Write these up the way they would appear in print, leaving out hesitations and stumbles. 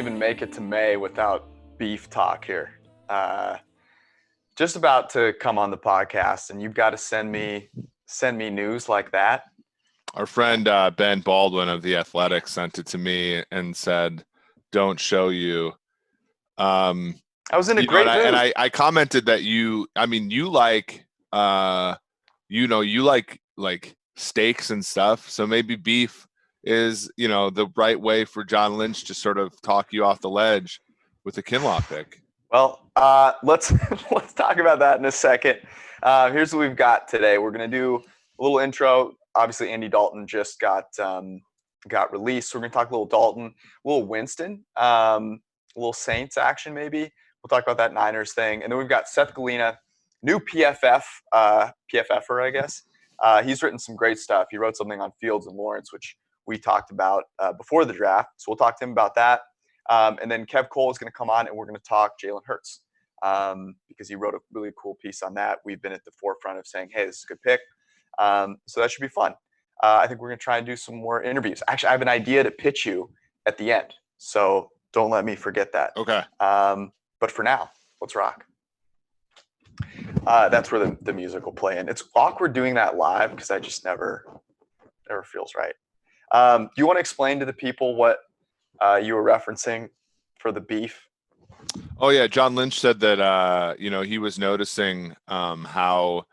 even make it to May without beef talk here. Just about to come on the podcast, and you've got to send me news like that. Our friend Ben Baldwin of The Athletic sent it to me and said, "Don't show you." I was in a great mood. And I commented that you like like steaks and stuff. So maybe beef is, the right way for John Lynch to sort of talk you off the ledge with the Kinlaw pick. Well, let's talk about that in a second. Here's what we've got today. We're going to do a little intro. Obviously, Andy Dalton just got released. So we're going to talk a little Dalton, a little Winston, a little Saints action maybe. We'll talk about that Niners thing. And then we've got Seth Galina, new PFFer, I guess. He's written some great stuff. He wrote something on Fields and Lawrence, which we talked about before the draft. So we'll talk to him about that. And then Kev Cole is going to come on, and we're going to talk Jalen Hurts because he wrote a really cool piece on that. We've been at the forefront of saying, hey, this is a good pick. So that should be fun. I think we're going to try and do some more interviews. Actually, I have an idea to pitch you at the end. So don't let me forget that. Okay. But for now, let's rock. That's where the music will play in. It's awkward doing that live because I just never feels right. Do you want to explain to the people what you were referencing for the beef? Oh yeah, John Lynch said that he was noticing how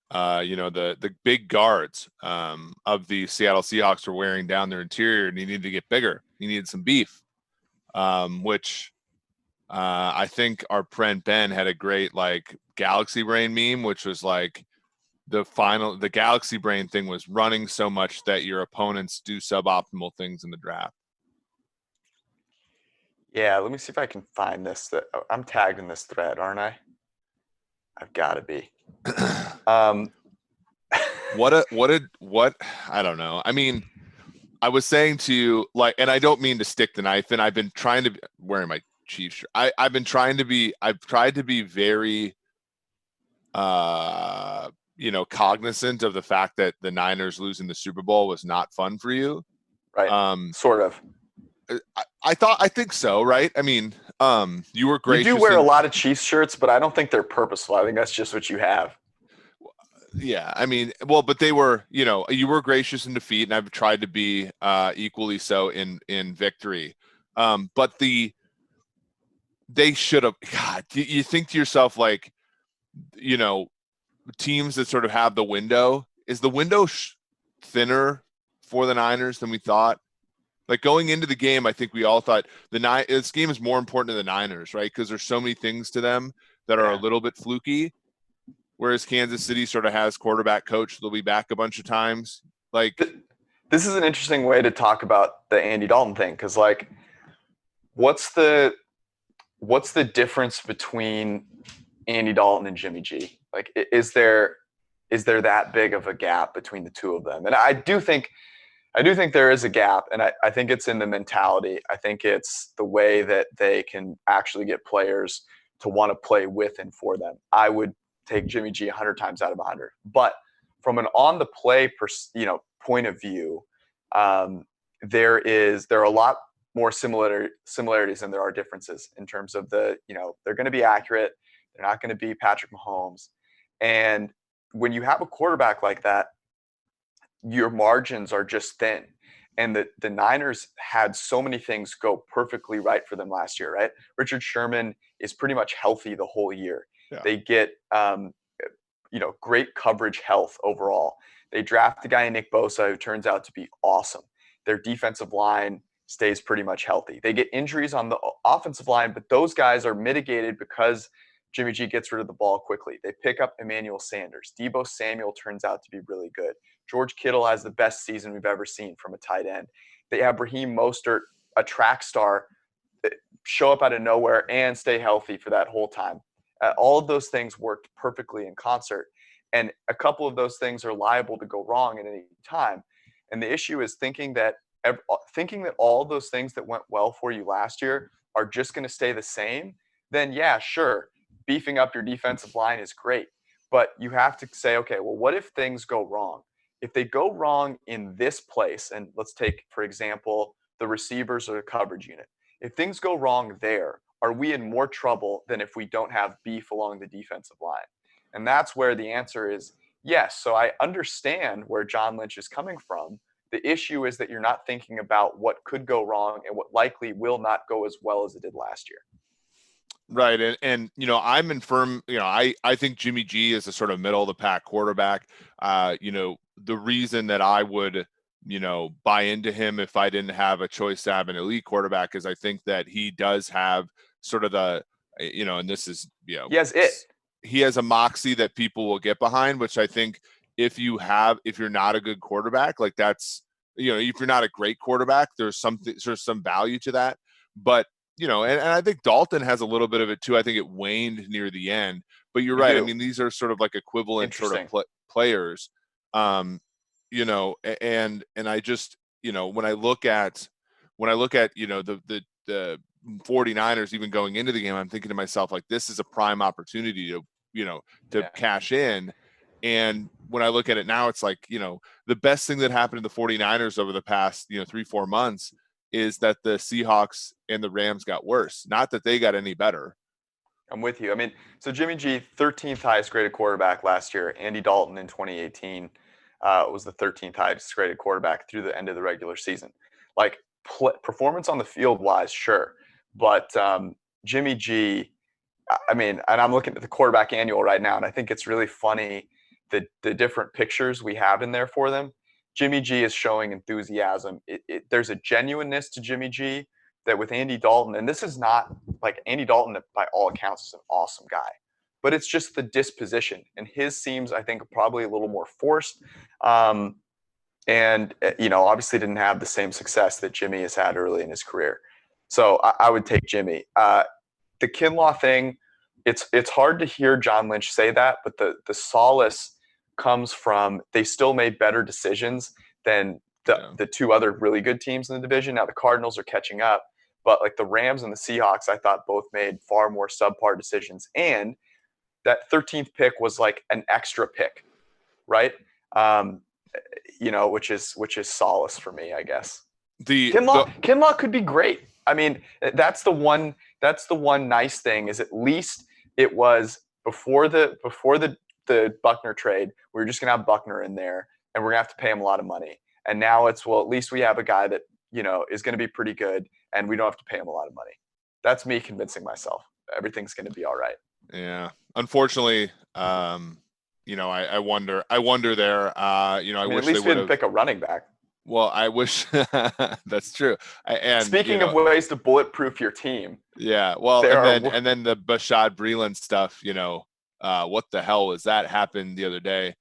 the big guards of the Seattle Seahawks were wearing down their interior, and he needed to get bigger. He needed some beef, which I think our friend Ben had a great Galaxy Brain meme, which was the Galaxy Brain thing was running so much that your opponents do suboptimal things in the draft. Yeah, let me see if I can find this. I'm tagged in this thread, aren't I? I've got to be. What? I don't know. I mean, I was saying to you, and I don't mean to stick the knife in. I've been trying to wearing my Chiefs shirt. I've tried to be very, cognizant of the fact that the Niners losing the Super Bowl was not fun for you. Right. Sort of. I think so, right? I mean, you were gracious. You do wear a lot of Chiefs shirts, but I don't think they're purposeful. I think that's just what you have. Yeah, I mean, well, but they were, you were gracious in defeat, and I've tried to be equally so in victory. But they should have. God, you think to yourself, teams that sort of have the window. Is the window thinner for the Niners than we thought? Going into the game, I think we all thought this game is more important to the Niners, right? Because there's so many things to them that are a little bit fluky, whereas Kansas City sort of has quarterback coach. They'll be back a bunch of times. This is an interesting way to talk about the Andy Dalton thing, because what's the difference between Andy Dalton and Jimmy G? Is there that big of a gap between the two of them? And I do think there is a gap, and I think it's in the mentality. I think it's the way that they can actually get players to want to play with and for them. I would take Jimmy G 100 times out of 100. But from an on-the-play point of view, there are a lot more similarities than there are differences in terms of they're going to be accurate. They're not going to be Patrick Mahomes. And when you have a quarterback like that, your margins are just thin. And the Niners had so many things go perfectly right for them last year, right? Richard Sherman is pretty much healthy the whole year. Yeah. They get, great coverage health overall. They draft a guy, Nick Bosa, who turns out to be awesome. Their defensive line stays pretty much healthy. They get injuries on the offensive line, but those guys are mitigated because Jimmy G gets rid of the ball quickly. They pick up Emmanuel Sanders. Deebo Samuel turns out to be really good. George Kittle has the best season we've ever seen from a tight end. They have Raheem Mostert, a track star, show up out of nowhere and stay healthy for that whole time. All of those things worked perfectly in concert. And a couple of those things are liable to go wrong at any time. And the issue is thinking that all of those things that went well for you last year are just going to stay the same, then yeah, sure, beefing up your defensive line is great. But you have to say, okay, well, what if things go wrong? If they go wrong in this place, and let's take, for example, the receivers or the coverage unit. If things go wrong there, are we in more trouble than if we don't have beef along the defensive line? And that's where the answer is yes. So I understand where John Lynch is coming from. The issue is that you're not thinking about what could go wrong and what likely will not go as well as it did last year. Right. And I'm in firm, I think Jimmy G is a sort of middle of the pack quarterback. The reason that I would, buy into him if I didn't have a choice to have an elite quarterback is I think that he does have sort of the, and this is, he has a moxie that people will get behind, which I think if you're not a good quarterback, like that's, if you're not a great quarterback, there's some value to that. But and I think Dalton has a little bit of it too. I think it waned near the end, but you're right. I mean, these are sort of like equivalent sort of players, and I just, when I look at, the 49ers even going into the game, I'm thinking to myself, like, this is a prime opportunity to cash in. And when I look at it now, it's like, the best thing that happened to the 49ers over the past, 3-4 months is that the Seahawks and the Rams got worse, not that they got any better. I'm with you. I mean, so Jimmy G, 13th highest graded quarterback last year. Andy Dalton in 2018 was the 13th highest graded quarterback through the end of the regular season. Like performance on the field wise, sure. But Jimmy G, I mean, and I'm looking at the quarterback annual right now, and I think it's really funny the different pictures we have in there for them. Jimmy G is showing enthusiasm. There's a genuineness to Jimmy G that with Andy Dalton, and this is not like Andy Dalton, by all accounts, is an awesome guy, but it's just the disposition. And his seems, I think, probably a little more forced. And, obviously didn't have the same success that Jimmy has had early in his career. So I would take Jimmy. The Kinlaw thing, it's hard to hear John Lynch say that, but the solace comes from they still made better decisions than the two other really good teams in the division. Now the Cardinals are catching up, but like the Rams and the Seahawks, I thought both made far more subpar decisions. And that 13th pick was like an extra pick, right? Which is solace for me, I guess. Kinlaw could be great. I mean, that's the one nice thing is at least it was before the Buckner trade, we were just gonna have Buckner in there and we're gonna have to pay him a lot of money. And now it's, well, at least we have a guy that, is gonna be pretty good and we don't have to pay him a lot of money. That's me convincing myself everything's gonna be all right. Yeah. Unfortunately, I wonder there. I wish at least we didn't pick a running back. Well, I wish that's true. And speaking of ways to bulletproof your team. Yeah. Well, and then the Bashaud Breeland stuff, what the hell was that happened the other day,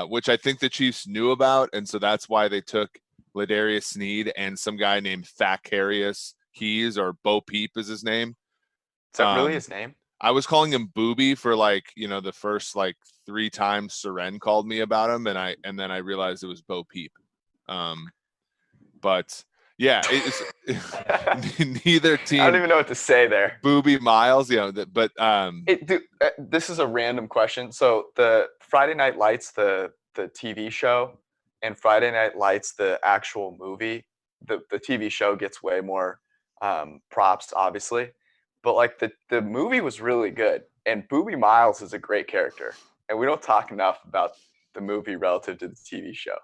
which I think the Chiefs knew about. And so that's why they took Ladarius Sneed and some guy named Thacarius Keys, or Bo Peep is his name. Is that really his name? I was calling him Booby for the first 3 times Seren called me about him. And then I realized it was Bo Peep. But yeah, it's neither team. I don't even know what to say there. Booby Miles, but this is a random question. So the Friday Night Lights, the TV show, and Friday Night Lights, the actual movie, the TV show gets way more props, obviously, but the movie was really good, and Booby Miles is a great character, and we don't talk enough about the movie relative to the TV show.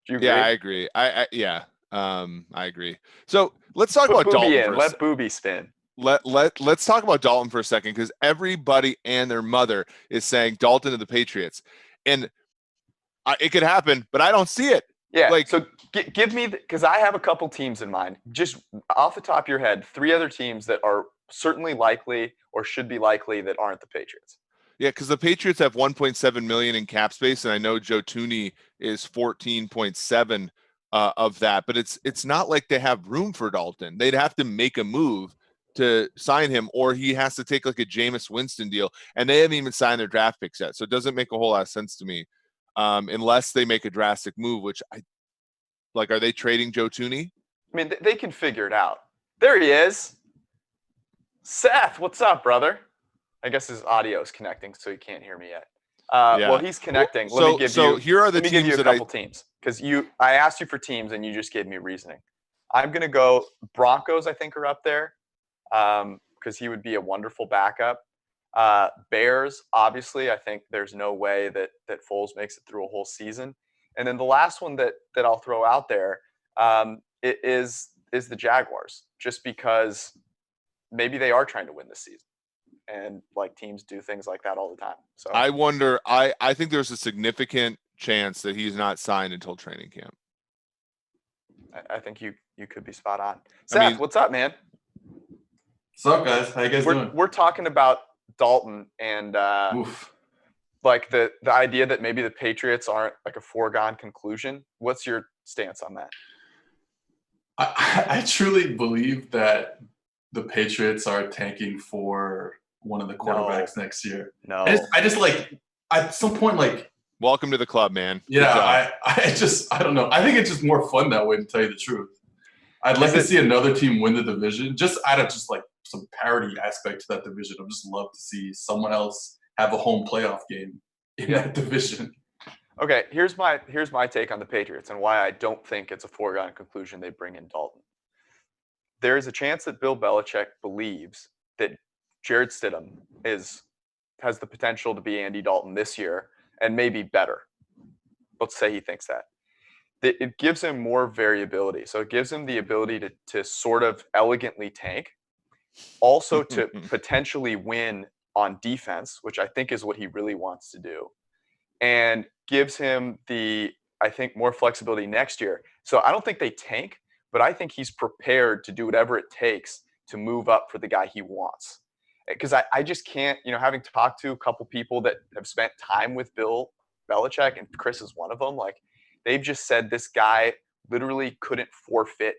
Do you agree? Yeah, I agree. I agree. So let's talk about Dalton. Let Booby spin. Let's talk about Dalton for a second, because everybody and their mother is saying Dalton to the Patriots, and it could happen, but I don't see it. Yeah. So give me, because I have a couple teams in mind. Just off the top of your head, 3 other teams that are certainly likely or should be likely that aren't the Patriots. Yeah, because the Patriots have 1.7 million in cap space, and I know Joe Thuney is 14.7 of that, but it's not like they have room for Dalton. They'd have to make a move to sign him, or he has to take a Jameis Winston deal, and they haven't even signed their draft picks yet, so it doesn't make a whole lot of sense to me, unless they make a drastic move. Which are they trading Joe Thuney? I mean, they can figure it out. There he is, Seth. What's up, brother? I guess his audio is connecting, so he can't hear me yet. Well, he's connecting. Here are the teams teams, because I asked you for teams and you just gave me reasoning. I'm going to go Broncos, I think, are up there because he would be a wonderful backup. Bears, obviously, I think there's no way that Foles makes it through a whole season. And then the last one that I'll throw out there it is the Jaguars, just because maybe they are trying to win this season. And like teams do things like that all the time. So I wonder, I think there's a significant chance that he's not signed until training camp. I think you could be spot on. Seth, what's up, man? What's up, guys? How you guys doing? We're talking about Dalton and like the idea that maybe the Patriots aren't like a foregone conclusion. What's your stance on that? I truly believe that the Patriots are tanking for one of the quarterbacks next year. No. I just like at some point like welcome to the club, man. Yeah, I don't know. I think it's just more fun that way, to tell you the truth. I'd like to see another team win the division, just out of just like some parity aspect to that division. I'd just love to see someone else have a home playoff game in that division. Okay, here's my take on the Patriots and why I don't think it's a foregone conclusion they bring in Dalton. There is a chance that Bill Belichick believes that Jared Stidham has the potential to be Andy Dalton this year and maybe better. Let's say he thinks that. It gives him more variability. So it gives him the ability to sort of elegantly tank, also to potentially win on defense, which I think is what he really wants to do, and gives him I think, more flexibility next year. So I don't think they tank, but I think he's prepared to do whatever it takes to move up for the guy he wants. Because I just can't, having talked to a couple people that have spent time with Bill Belichick, and Chris is one of them, like they've just said this guy literally couldn't forfeit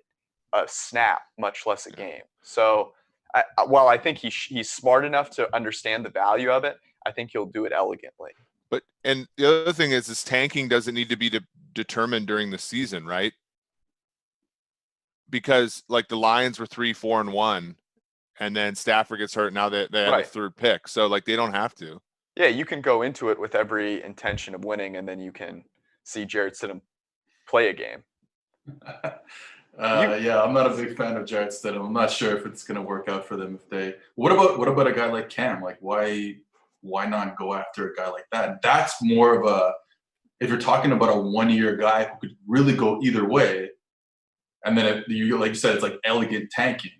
a snap, much less a game. So while I think he's smart enough to understand the value of it, I think he'll do it elegantly. And the other thing is tanking doesn't need to be determined during the season, right? Because like the Lions were 3-4-1, and then Stafford gets hurt. Now they have a third pick, so like they don't have to. Yeah, you can go into it with every intention of winning, and then you can see Jared Stidham play a game. Yeah, I'm not a big fan of Jared Stidham. I'm not sure if it's going to work out for them if they. What about a guy like Cam? Like why not go after a guy like that? That's more of a, if you're talking about a 1-year guy who could really go either way, and then like you said, it's like elegant tanking.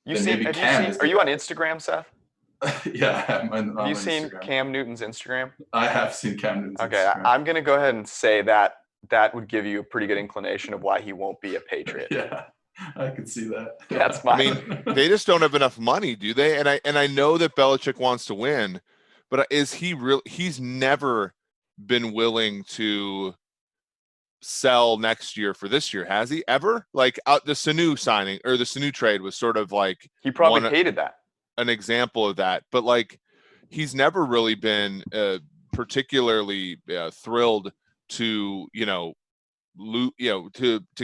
Are you on Instagram, Seth? Yeah, have you seen Instagram. Cam Newton's Instagram? I have seen Cam Newton's Instagram. Okay, I'm going to go ahead and say that would give you a pretty good inclination of why he won't be a Patriot. Yeah, I can see that. That's my. I mean, they just don't have enough money, do they? And I know that Belichick wants to win, but is he real? He's never been willing to sell next year for this year, has he ever? Like the Sanu signing or the Sanu trade was sort of like he probably hated that. An example of that, but like he's never really been particularly thrilled to to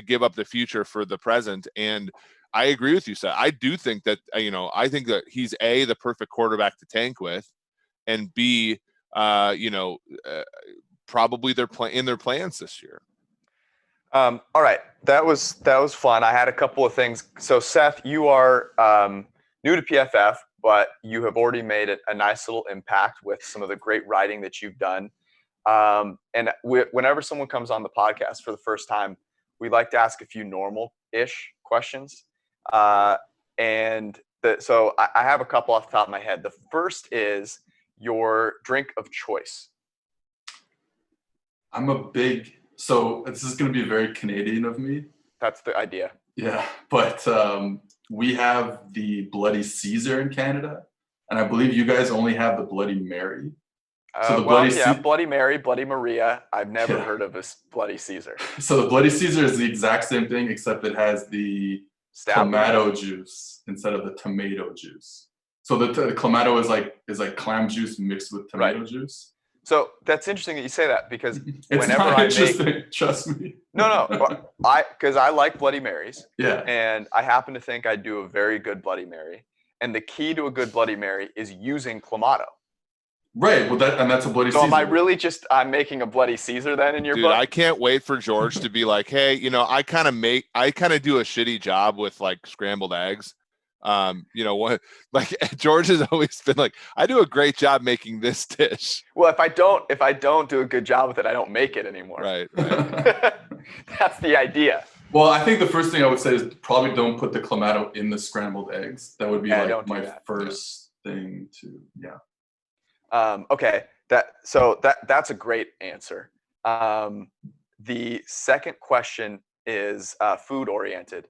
give up the future for the present. And I agree with you, Seth. I do think that I think that he's the perfect quarterback to tank with, and B probably in their plans this year. All right, that was fun. I had a couple of things. So Seth, you are new to PFF, but you have already made a nice little impact with some of the great writing that you've done. And whenever someone comes on the podcast for the first time, we like to ask a few normal-ish questions. So I have a couple off the top of my head. The first is your drink of choice. So this is going to be very Canadian of me. That's the idea. Yeah, but we have the Bloody Caesar in Canada, and I believe you guys only have the Bloody Mary. So Bloody Mary, Bloody Maria. I've never heard of a Bloody Caesar. So the Bloody Caesar is the exact same thing, except it has the tomato juice instead of the tomato juice. So the clamato is like clam juice mixed with tomato juice. So that's interesting that you say that, because it's not interesting, trust me. No, because I like Bloody Marys. Yeah. And I happen to think I do a very good Bloody Mary. And the key to a good Bloody Mary is using clamato. Right. Well, that's a bloody So Caesar. am I really just I'm making a bloody Caesar then in your Dude, book? I can't wait for George to be like, hey, I kind of do a shitty job with like scrambled eggs. What like George has always been like, I do a great job making this dish. Well, if I don't do a good job with it, I don't make it anymore. Right. That's the idea. Well, I think the first thing I would say is probably don't put the clamato in the scrambled eggs. That would be like my first thing to, Okay, that's a great answer. The second question is food oriented.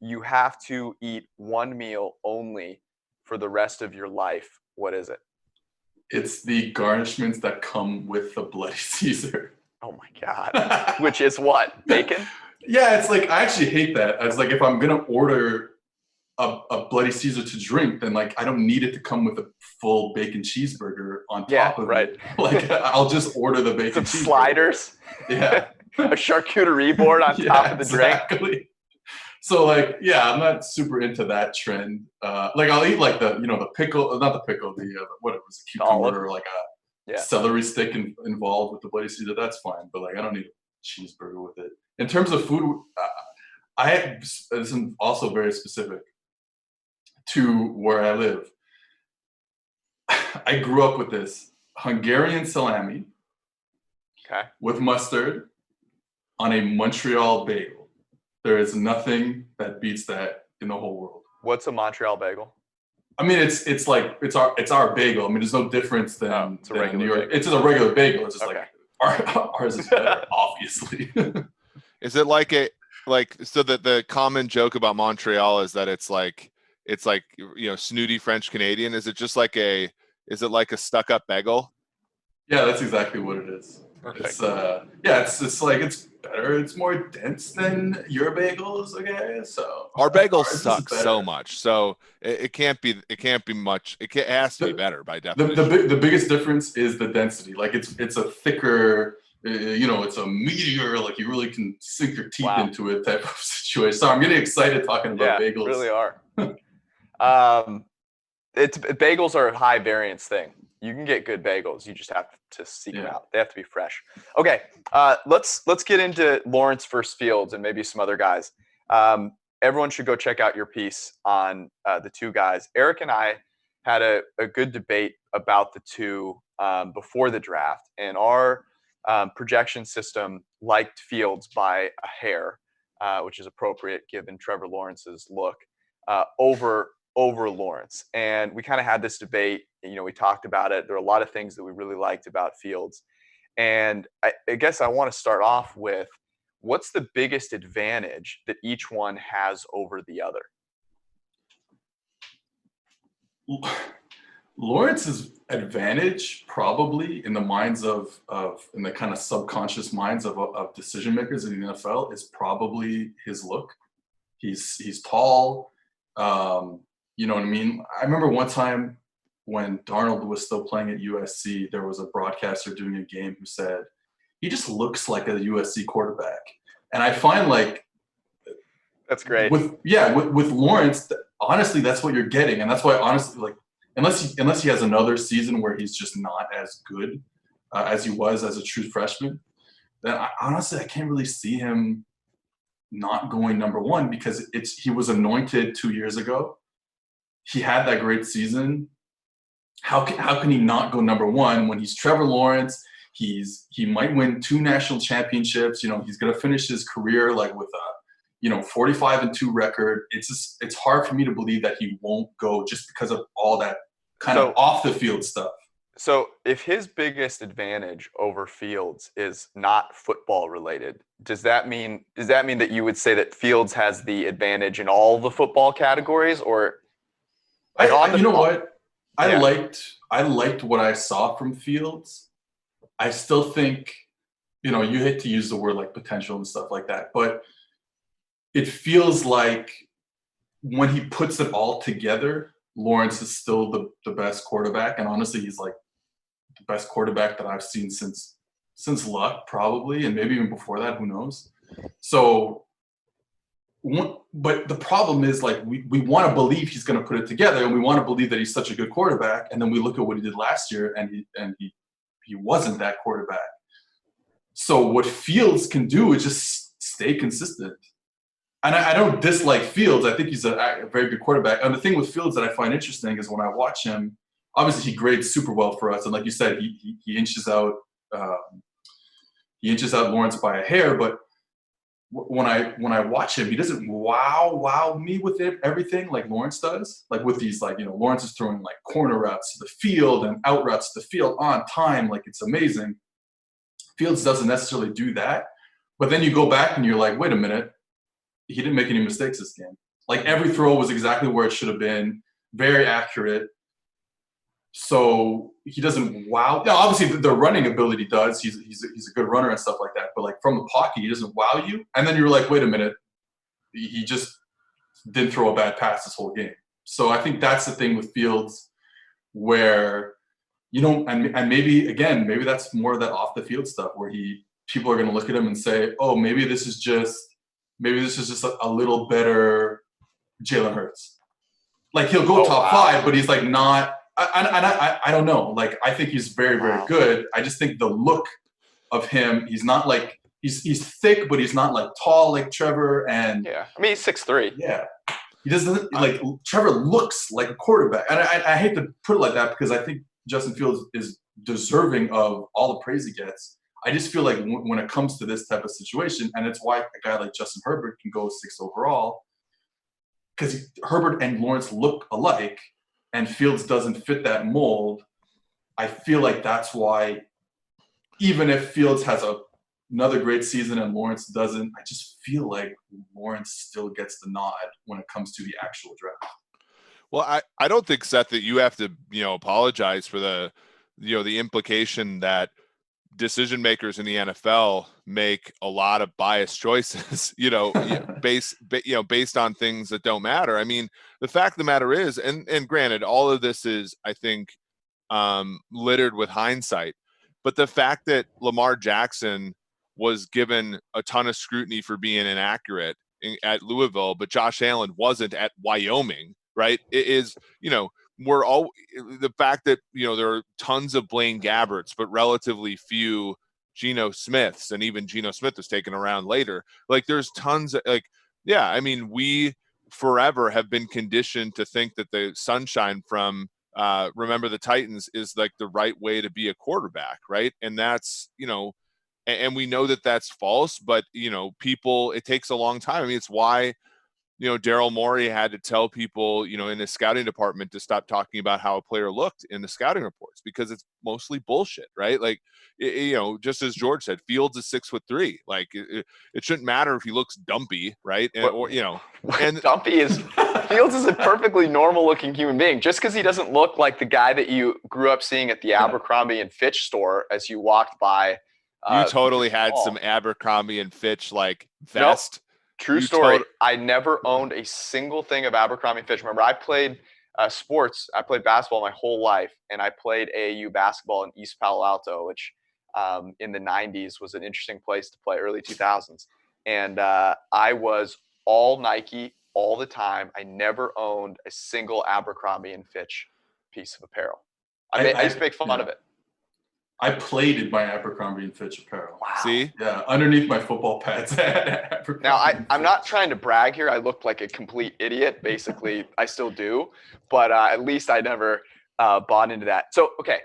You have to eat one meal only for the rest of your life. What is it? It's the garnishments that come with the bloody Caesar. Oh my God. Which is what? Bacon? Yeah, it's like I actually hate that. It's like if I'm gonna order a bloody Caesar to drink, then like I don't need it to come with a full bacon cheeseburger on top of it. Like I'll just order the bacon cheeseburger. Sliders. Yeah. A charcuterie board on top of the drink. Exactly. So like, yeah, I'm not super into that trend. Like I'll eat like the pickle, not the pickle, what it was, a cucumber or like a celery stick involved with the bloody Caesar. That's fine, but like I don't need a cheeseburger with it. In terms of food, this is also very specific to where I live. I grew up with this Hungarian salami with mustard on a Montreal bagel. There is nothing that beats that in the whole world. What's a Montreal bagel? I mean, it's our bagel. I mean, there's no difference than it's a regular New York. bagel. It's just a regular bagel. It's just like ours is better, obviously. Is it so that the common joke about Montreal is that it's like snooty French Canadian? Is it like a stuck up bagel? Yeah, that's exactly what it is. Perfect. It's better. It's more dense than your bagels. Okay, so our bagels suck so much, so it can't be much. It has to be better by definition. The biggest difference is the density. Like it's a thicker. It's a meteor. Like you really can sink your teeth into it type of situation. So I'm getting excited talking about bagels. Really are. Bagels are a high variance thing. You can get good bagels. You just have to seek them out. They have to be fresh. Okay, let's get into Lawrence versus Fields and maybe some other guys. Everyone should go check out your piece on the two guys. Eric and I had a good debate about the two before the draft, and our projection system liked Fields by a hair, which is appropriate given Trevor Lawrence's look, over Lawrence. And we kind of had this debate. We talked about it. There are a lot of things that we really liked about Fields. And I guess I want to start off with, what's the biggest advantage that each one has over the other? Lawrence's advantage, probably in the minds of in the kind of subconscious minds of decision makers in the NFL, is probably his look. He's tall. You know what I mean? I remember one time when Darnold was still playing at USC, there was a broadcaster doing a game who said, he just looks like a USC quarterback. And I find like, that's great. With Lawrence, honestly, that's what you're getting. And that's why, honestly, like, unless he has another season where he's just not as good as he was as a true freshman, then I can't really see him not going number one, because he was anointed 2 years ago. He had that great season. How can he not go number one when he's Trevor Lawrence? He might win 2 national championships. He's going to finish his career like with a 45-2 record. It's hard for me to believe that he won't go just because of all that kind of off the field stuff. So if his biggest advantage over Fields is not football related, does that mean that you would say that Fields has the advantage in all the football categories, or what? I liked what I saw from Fields. I still think, you hate to use the word like potential and stuff like that, but it feels like when he puts it all together, Lawrence is still the best quarterback. And honestly, he's like the best quarterback that I've seen since Luck, probably, and maybe even before that, who knows? So but the problem is, like, we want to believe he's going to put it together, and we want to believe that he's such a good quarterback, and then we look at what he did last year, and he wasn't that quarterback. So what Fields can do is just stay consistent. And I don't dislike Fields. I think he's a very good quarterback. And the thing with Fields that I find interesting is when I watch him, obviously he grades super well for us, and like you said, he inches out Lawrence by a hair, but when I watch him, he doesn't wow me with everything like Lawrence does. Like with these, like, Lawrence is throwing like corner routes to the field and out routes to the field on time, like it's amazing. Fields doesn't necessarily do that, but then you go back and you're like, wait a minute, he didn't make any mistakes this game. Like every throw was exactly where it should have been, very accurate. So he doesn't wow. Now, obviously, the running ability does. He's a good runner and stuff like that. But like from the pocket, he doesn't wow you. And then you're like, wait a minute, he just didn't throw a bad pass this whole game. So I think that's the thing with Fields, where and maybe that's more of that off the field stuff where people are going to look at him and say, oh, maybe this is just a little better Jalen Hurts. Like he'll go top 5, but he's like not. I don't know. Like I think he's very, very good. I just think the look of him, he's not like he's thick, but he's not like tall like Trevor. And yeah, I mean he's 6'3". Yeah, he doesn't like Trevor looks like a quarterback, and I hate to put it like that because I think Justin Fields is deserving of all the praise he gets. I just feel like when it comes to this type of situation, and it's why a guy like Justin Herbert can go 6 overall, because Herbert and Lawrence look alike, and Fields doesn't fit that mold. I feel like that's why, even if Fields has another great season and Lawrence doesn't, I just feel like Lawrence still gets the nod when it comes to the actual draft. Well, I don't think, Seth, that you have to, apologize for the implication that decision makers in the NFL make a lot of biased choices, based on things that don't matter. I mean, the fact of the matter is, and granted, all of this is, I think, littered with hindsight, but the fact that Lamar Jackson was given a ton of scrutiny for being inaccurate at Louisville, but Josh Allen wasn't at Wyoming, right? It is, we're all the fact that, there are tons of Blaine Gabberts, but relatively few Geno Smiths, and even Geno Smith was taken around later. Like there's tons of I mean, we forever have been conditioned to think that the sunshine from Remember the Titans is like the right way to be a quarterback. Right. And that's, and we know that that's false, but people, it takes a long time. I mean, it's why, Daryl Morey had to tell people, in his scouting department to stop talking about how a player looked in the scouting reports, because it's mostly bullshit, right? Like, just as George said, Fields is 6'3". Like, it shouldn't matter if he looks dumpy, right? And dumpy is Fields is a perfectly normal-looking human being. Just because he doesn't look like the guy that you grew up seeing at the Abercrombie and Fitch store as you walked by. You totally had some Abercrombie and Fitch like vest. Nope. True story. I never owned a single thing of Abercrombie & Fitch. Remember, I played sports. I played basketball my whole life, and I played AAU basketball in East Palo Alto, which in the 90s was an interesting place to play, early 2000s. And I was all Nike all the time. I never owned a single Abercrombie & Fitch piece of apparel. I used to make fun of it. I played in my Abercrombie & Fitch apparel. Wow. See? Yeah, underneath my football pads. Now, I'm not trying to brag here. I look like a complete idiot. Basically, I still do. But at least I never bought into that. So, okay.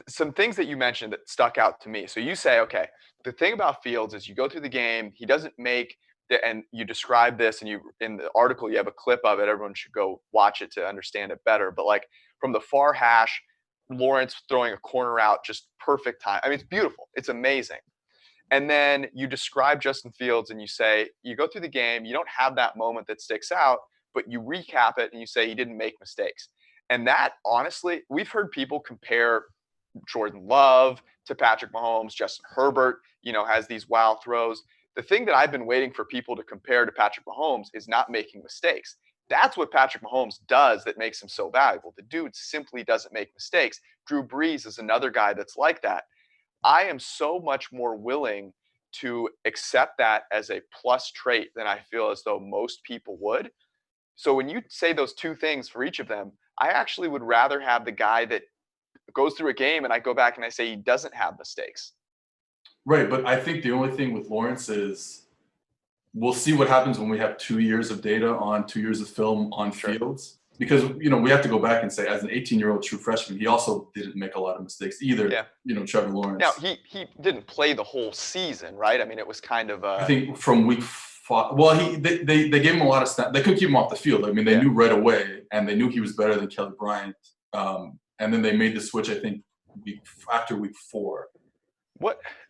Some things that you mentioned that stuck out to me. So you say, okay, the thing about Fields is you go through the game, he doesn't make and you describe this, and you in the article you have a clip of it. Everyone should go watch it to understand it better. But like from the far hash, Lawrence throwing a corner out, just perfect time. I mean, it's beautiful. It's amazing. And then you describe Justin Fields and you say, you go through the game, you don't have that moment that sticks out, but you recap it and you say he didn't make mistakes. And that, honestly, we've heard people compare Jordan Love to Patrick Mahomes. Justin Herbert, has these wow throws. The thing that I've been waiting for people to compare to Patrick Mahomes is not making mistakes. That's what Patrick Mahomes does that makes him so valuable. The dude simply doesn't make mistakes. Drew Brees is another guy that's like that. I am so much more willing to accept that as a plus trait than I feel as though most people would. So when you say those two things for each of them, I actually would rather have the guy that goes through a game and I go back and I say he doesn't have mistakes. Right, but I think the only thing with Lawrence is we'll see what happens when we have 2 years of data on 2 years of film on Fields. Because, we have to go back and say, as an 18-year-old true freshman, he also didn't make a lot of mistakes either. Yeah. Trevor Lawrence. Now, he didn't play the whole season, right? I mean, it was kind of I think from week 5. Well, they gave him a lot of snaps. They couldn't keep him off the field. I mean, they knew right away, and they knew he was better than Kelly Bryant. And then they made the switch, I think, after week 4.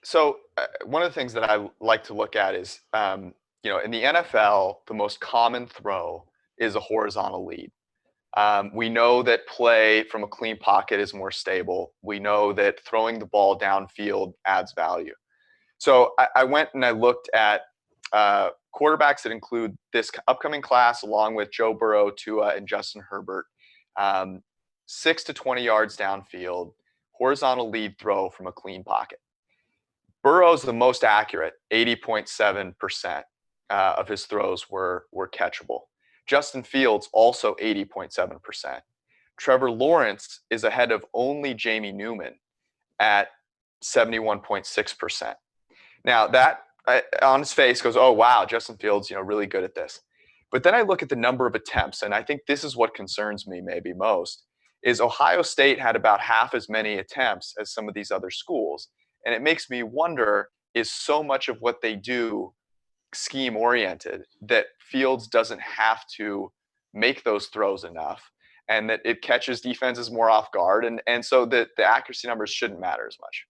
So one of the things that I like to look at is, in the NFL, the most common throw is a horizontal lead. We know that play from a clean pocket is more stable. We know that throwing the ball downfield adds value. So I went and I looked at quarterbacks that include this upcoming class, along with Joe Burrow, Tua, and Justin Herbert. 6 to 20 yards downfield, horizontal lead throw from a clean pocket. Burrow's the most accurate, 80.7% of his throws were catchable. Justin Fields also 80.7%. Trevor Lawrence is ahead of only Jamie Newman at 71.6%. Now that on his face goes, oh wow, Justin Fields, really good at this. But then I look at the number of attempts, and I think this is what concerns me maybe most, is Ohio State had about half as many attempts as some of these other schools. And it makes me wonder, is so much of what they do scheme oriented that Fields doesn't have to make those throws enough, and that it catches defenses more off guard, and so that the accuracy numbers shouldn't matter as much.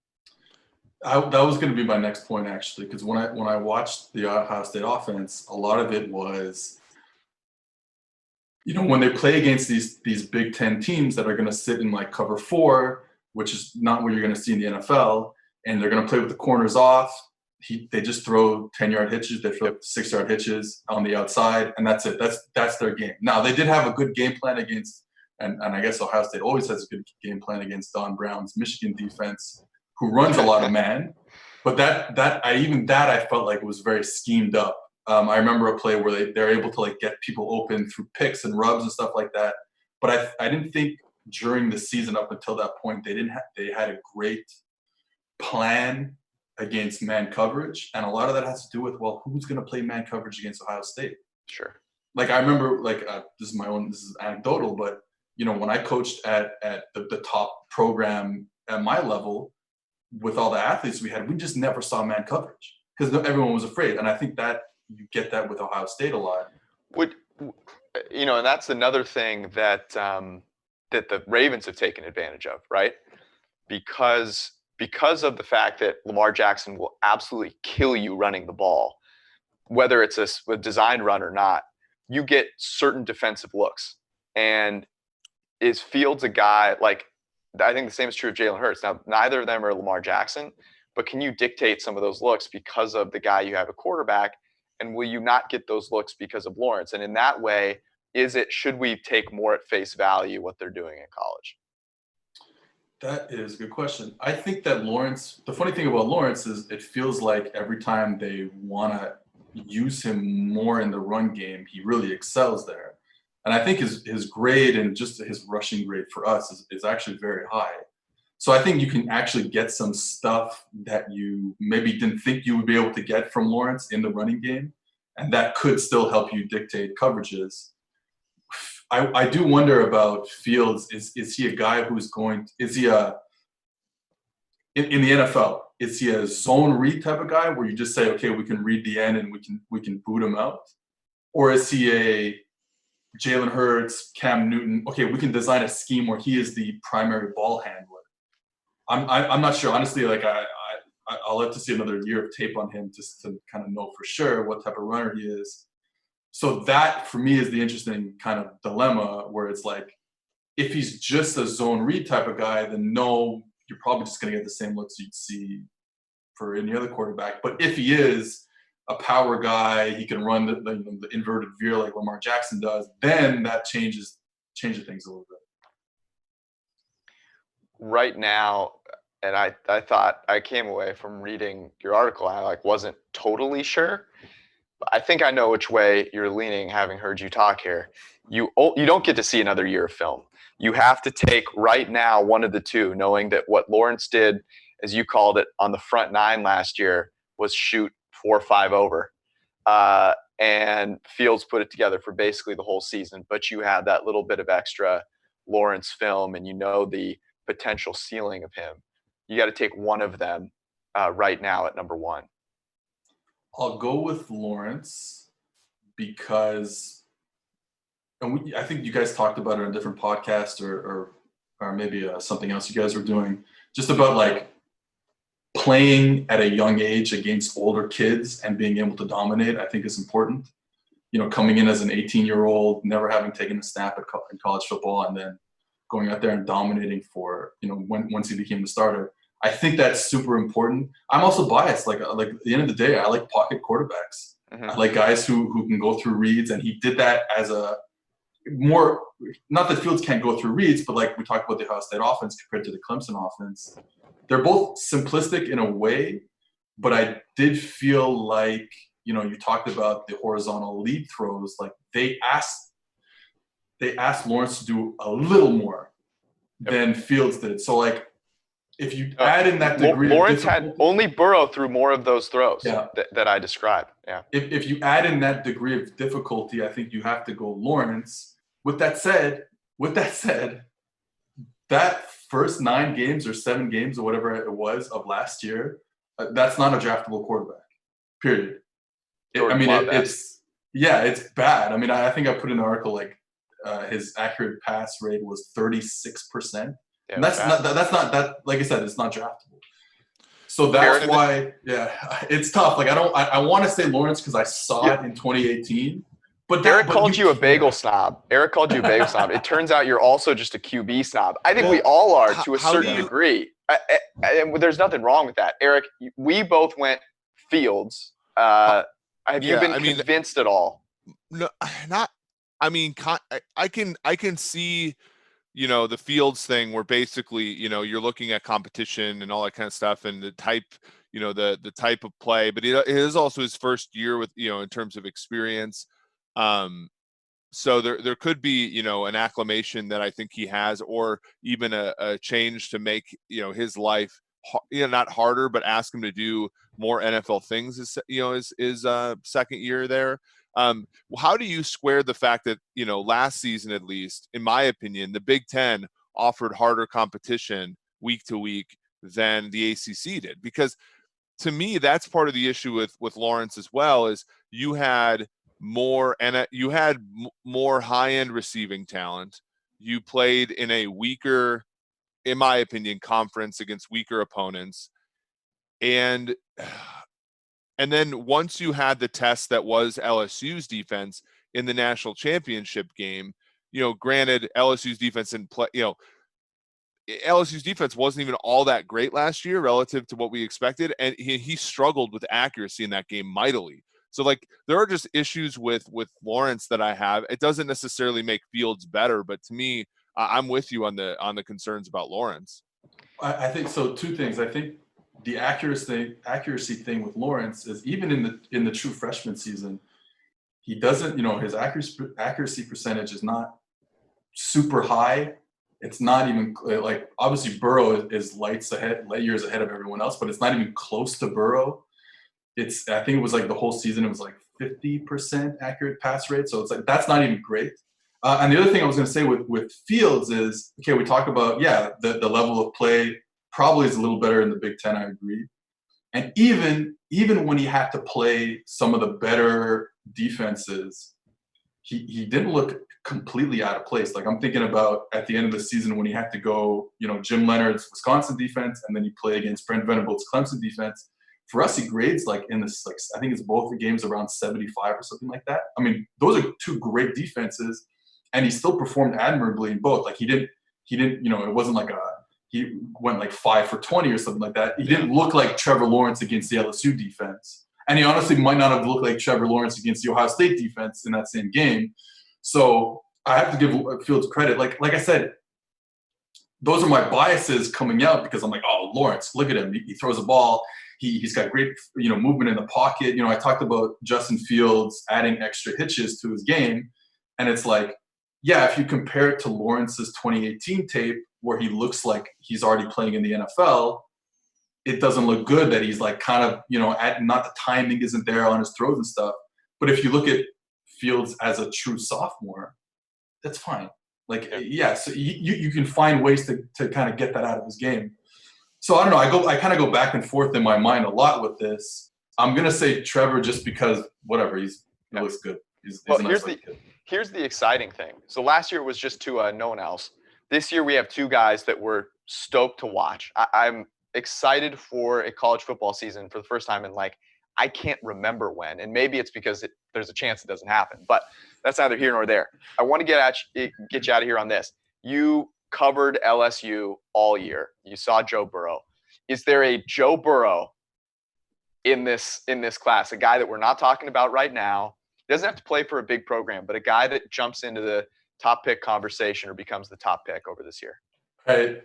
That was going to be my next point, actually, because when I watched the Ohio State offense, a lot of it was, when they play against these Big Ten teams that are going to sit in like cover 4, which is not what you're going to see in the NFL, and they're going to play with the corners off. They just throw 10-yard hitches. They throw 6-yard hitches on the outside, and that's it. That's their game. Now, they did have a good game plan against, and I guess Ohio State always has a good game plan against Don Brown's Michigan defense, who runs a lot of man. But I felt like it was very schemed up. I remember a play where they're able to get people open through picks and rubs and stuff like that. But I didn't think during the season up until that point they had a great plan against man coverage, and a lot of that has to do with, well, who's going to play man coverage against Ohio State? Sure. I remember, this is anecdotal, but when I coached at the top program at my level, with all the athletes we had, we just never saw man coverage because everyone was afraid, and I think that you get that with Ohio State a lot. And that's another thing that that the Ravens have taken advantage of, right? Because of the fact that Lamar Jackson will absolutely kill you running the ball, whether it's a designed run or not, you get certain defensive looks. And is Fields a guy I think the same is true of Jalen Hurts. Now, neither of them are Lamar Jackson, but can you dictate some of those looks because of the guy you have a quarterback? And will you not get those looks because of Lawrence? And in that way, should we take more at face value what they're doing in college? That is a good question. I think that Lawrence, the funny thing about Lawrence is it feels like every time they want to use him more in the run game, he really excels there. And I think his grade and just his rushing grade for us is actually very high. So I think you can actually get some stuff that you maybe didn't think you would be able to get from Lawrence in the running game, and that could still help you dictate coverages. I do wonder about Fields. Is he a guy who's in the NFL, is he a zone read type of guy where you just say, okay, we can read the end and we can boot him out? Or is he a Jalen Hurts, Cam Newton? Okay, we can design a scheme where he is the primary ball handler. I'm not sure. Honestly, I'll have to see another year of tape on him just to kind of know for sure what type of runner he is. So that, for me, is the interesting kind of dilemma where it's like, if he's just a zone read type of guy, then no, you're probably just going to get the same looks you'd see for any other quarterback. But if he is a power guy, he can run the inverted veer like Lamar Jackson does, then that changes things a little bit. Right now, and I thought I came away from reading your article and I wasn't totally sure. But I think I know which way you're leaning, having heard you talk here. You don't get to see another year of film. You have to take right now one of the two, knowing that what Lawrence did, as you called it, on the front nine last year was shoot 4 or 5 over. And Fields put it together for basically the whole season. But you have that little bit of extra Lawrence film, and you know the potential ceiling of him. You got to take one of them right now at number one. I'll go with Lawrence because, and I think you guys talked about it on a different podcast or maybe something else you guys were doing, just about like playing at a young age against older kids and being able to dominate. I think is important. Coming in as an 18-year-old, never having taken a snap in college football, and then going out there and dominating for once he became the starter. I think that's super important. I'm also biased. Like at the end of the day, I like pocket quarterbacks. Mm-hmm. I like guys who can go through reads, and he did that as a more, not that Fields can't go through reads, but like we talked about the Ohio State offense compared to the Clemson offense. They're both simplistic in a way, but I did feel like, you talked about the horizontal lead throws, like they asked Lawrence to do a little more than Fields did. So like, if you add in that degree, Lawrence had only Burrow through more of those throws that I described. Yeah. If you add in that degree of difficulty, I think you have to go Lawrence. With that said, that first 9 games or 7 games or whatever it was of last year, that's not a draftable quarterback. Period. It's bad. I mean, I think I put in an article like his accurate pass rate was 36%. Yeah, and that's not like I said, it's not draftable. So that's why, it's tough. Like I want to say Lawrence because I saw it in 2018. But Eric called you a bagel snob. It turns out you're also just a QB snob. I think we all are to a certain degree. And there's nothing wrong with that. Eric, we both went Fields. Have you been convinced at all? No, not. I mean, I can see, the Fields thing where basically, you're looking at competition and all that kind of stuff and the type, the type of play, but it is also his first year with, in terms of experience. So there could be, an acclimation that I think he has, or even a change to make, his life, not harder, but ask him to do more NFL things is second year there. How do you square the fact that, last season, at least, in my opinion, the Big Ten offered harder competition week to week than the ACC did? Because to me, that's part of the issue with Lawrence as well, is you had more high-end receiving talent. You played in a weaker, in my opinion, conference against weaker opponents. And then once you had the test that was LSU's defense in the national championship game, granted LSU's defense didn't play, LSU's defense wasn't even all that great last year relative to what we expected. And he struggled with accuracy in that game mightily. So like there are just issues with Lawrence that I have. It doesn't necessarily make Fields better, but to me, I'm with you on the concerns about Lawrence. I think so. 2 things. I think the accuracy thing with Lawrence is even in the true freshman season, he doesn't, his accuracy percentage is not super high. It's not even like, obviously Burrow is light years ahead of everyone else, but it's not even close to Burrow. I think it was like the whole season, it was like 50% accurate pass rate. So it's like, that's not even great. And the other thing I was going to say with Fields is, okay, we talk about, the level of play probably is a little better in the Big Ten, I agree. And even when he had to play some of the better defenses, he didn't look completely out of place. Like I'm thinking about at the end of the season when he had to go, Jim Leonard's Wisconsin defense, and then he played against Brent Venables' Clemson defense. For us, he grades like in this, like I think it's both the games around 75 or something like that. I mean, those are 2 great defenses, and he still performed admirably in both. Like he didn't, it wasn't like he went like 5 for 20 or something like that. He didn't look like Trevor Lawrence against the LSU defense. And he honestly might not have looked like Trevor Lawrence against the Ohio State defense in that same game. So I have to give Fields credit. Like I said, those are my biases coming out because I'm like, oh, Lawrence, look at him. He throws a ball. He's got great, movement in the pocket. I talked about Justin Fields adding extra hitches to his game. And it's like, yeah, if you compare it to Lawrence's 2018 tape where he looks like he's already playing in the NFL, it doesn't look good that he's like kind of, not the timing isn't there on his throws and stuff. But if you look at Fields as a true sophomore, that's fine. Like, yeah, so you can find ways to kind of get that out of his game. So I don't know. I kind of go back and forth in my mind a lot with this. I'm gonna say Trevor just because whatever he looks good. He's a nice kid. Here's the exciting thing. So last year was just to no one else. This year we have two guys that we're stoked to watch. I'm excited for a college football season for the first time in I can't remember when, and maybe it's because there's a chance it doesn't happen, but that's neither here nor there. I want to get you out of here on this. You covered LSU all year. You saw Joe Burrow. Is there a Joe Burrow in this class, a guy that we're not talking about right now? He doesn't have to play for a big program, but a guy that jumps into the top pick conversation or becomes the top pick over this year? Right.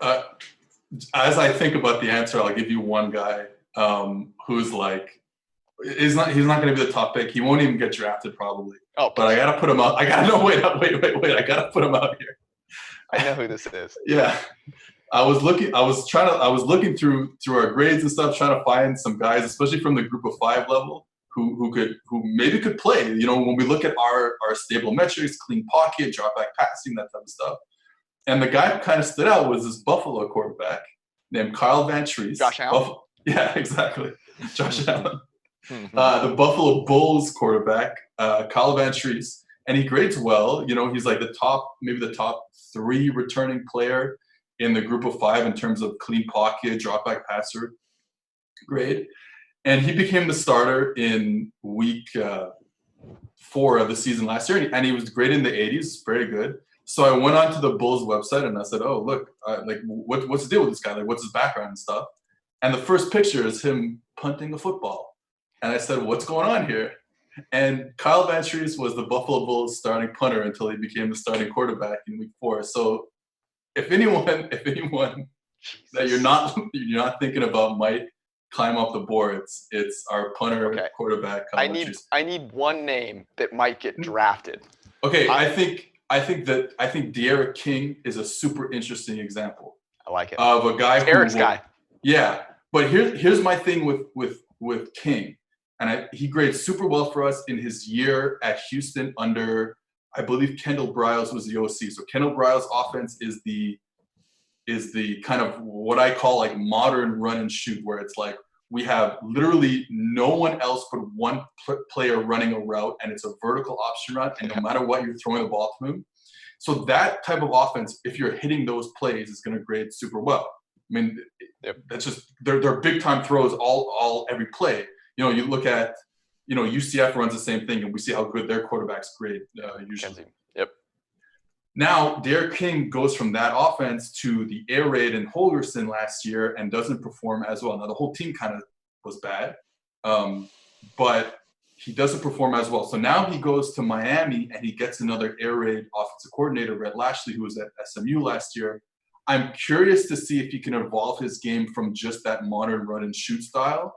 As I think about the answer, I'll give you one guy who's he's not going to be the top pick. He won't even get drafted probably. Oh, but I got to put him out. I got to know. Wait. I got to put him out here. I know who this is. Yeah. I was looking through our grades and stuff, trying to find some guys, especially from the group of 5 level, who maybe could play. When we look at our stable metrics, clean pocket, drop back passing, that type of stuff. And the guy who kind of stood out was this Buffalo quarterback named Kyle Van Treese. Josh Allen? Yeah, exactly. Josh Allen. The Buffalo Bulls quarterback, Kyle Van Treese. And he grades well. He's like maybe the top 3 returning player in the group of 5 in terms of clean pocket, drop back passer grade. And he became the starter in week 4 of the season last year. And he was graded in the 80s, very good. So I went onto the Bulls website and I said, oh, look, what's the deal with this guy? What's his background and stuff? And the first picture is him punting a football. And I said, what's going on here? And Kyle Van Treese was the Buffalo Bulls starting punter until he became the starting quarterback in week 4. So if anyone that you're not thinking about might climb up the board, it's our punter quarterback. Kyle Van Treese. I need one name that might get drafted. Okay, I think De'Aaron King is a super interesting example. I like it. Of a guy Eric's guy. Yeah, but here's my thing with King, and he graded super well for us in his year at Houston under, I believe, Kendall Briles was the OC. So Kendall Briles' offense is the kind of what I call modern run and shoot, where it's we have literally no one else but one player running a route, and it's a vertical option run, and no matter what, you're throwing the ball to him. So that type of offense, if you're hitting those plays, is going to grade super well. I mean, that's just they're big time throws all every play. You look at UCF runs the same thing, and we see how good their quarterbacks grade usually. Yep. Now, Derek King goes from that offense to the air raid in Holgerson last year and doesn't perform as well. Now, the whole team kind of was bad, but he doesn't perform as well. So now he goes to Miami and he gets another air raid offensive coordinator, Rhett Lashley, who was at SMU last year. I'm curious to see if he can evolve his game from just that modern run and shoot style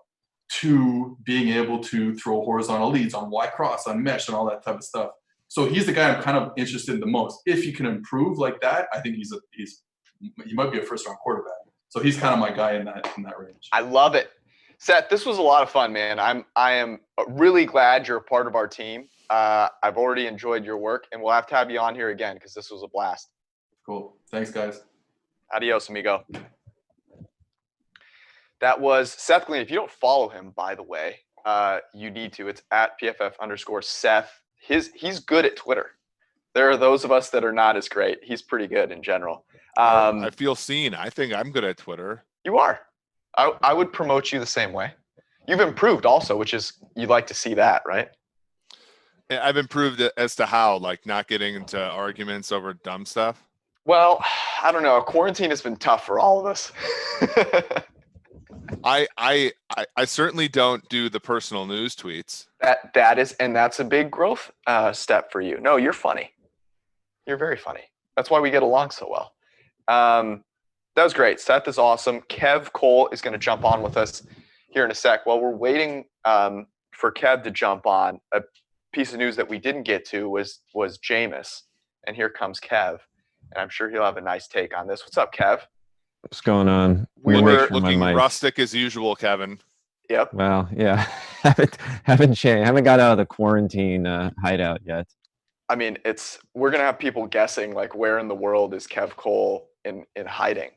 to being able to throw horizontal leads on Y cross, on mesh, and all that type of stuff. So he's the guy I'm kind of interested in the most. If he can improve like that, I think he might be a first-round quarterback. So he's kind of my guy in that range. I love it. Seth, this was a lot of fun, man. I am really glad you're a part of our team. I've already enjoyed your work, and we'll have to have you on here again because this was a blast. Cool. Thanks, guys. Adios, amigo. That was Seth Galina. If you don't follow him, by the way, you need to. It's at PFF_Seth. He's good at Twitter. There are those of us that are not as great. He's pretty good in general. I feel seen. I think I'm good at Twitter. You are. I would promote you the same way. You've improved also, which is you'd like to see that, right? I've improved as to how, not getting into arguments over dumb stuff. Well, I don't know. Quarantine has been tough for all of us. I certainly don't do the personal news tweets. That's a big growth step for you. No, you're funny. You're very funny. That's why we get along so well. That was great. Seth is awesome. Kev Cole is going to jump on with us here in a sec. While we're waiting for Kev to jump on, a piece of news that we didn't get to was Jameis. And here comes Kev. And I'm sure he'll have a nice take on this. What's up, Kev? What's going on? We were looking rustic as usual, Kevin. Yep. Well, yeah, haven't changed. Haven't got out of the quarantine hideout yet. I mean, we're gonna have people guessing like where in the world is Kev Cole in hiding.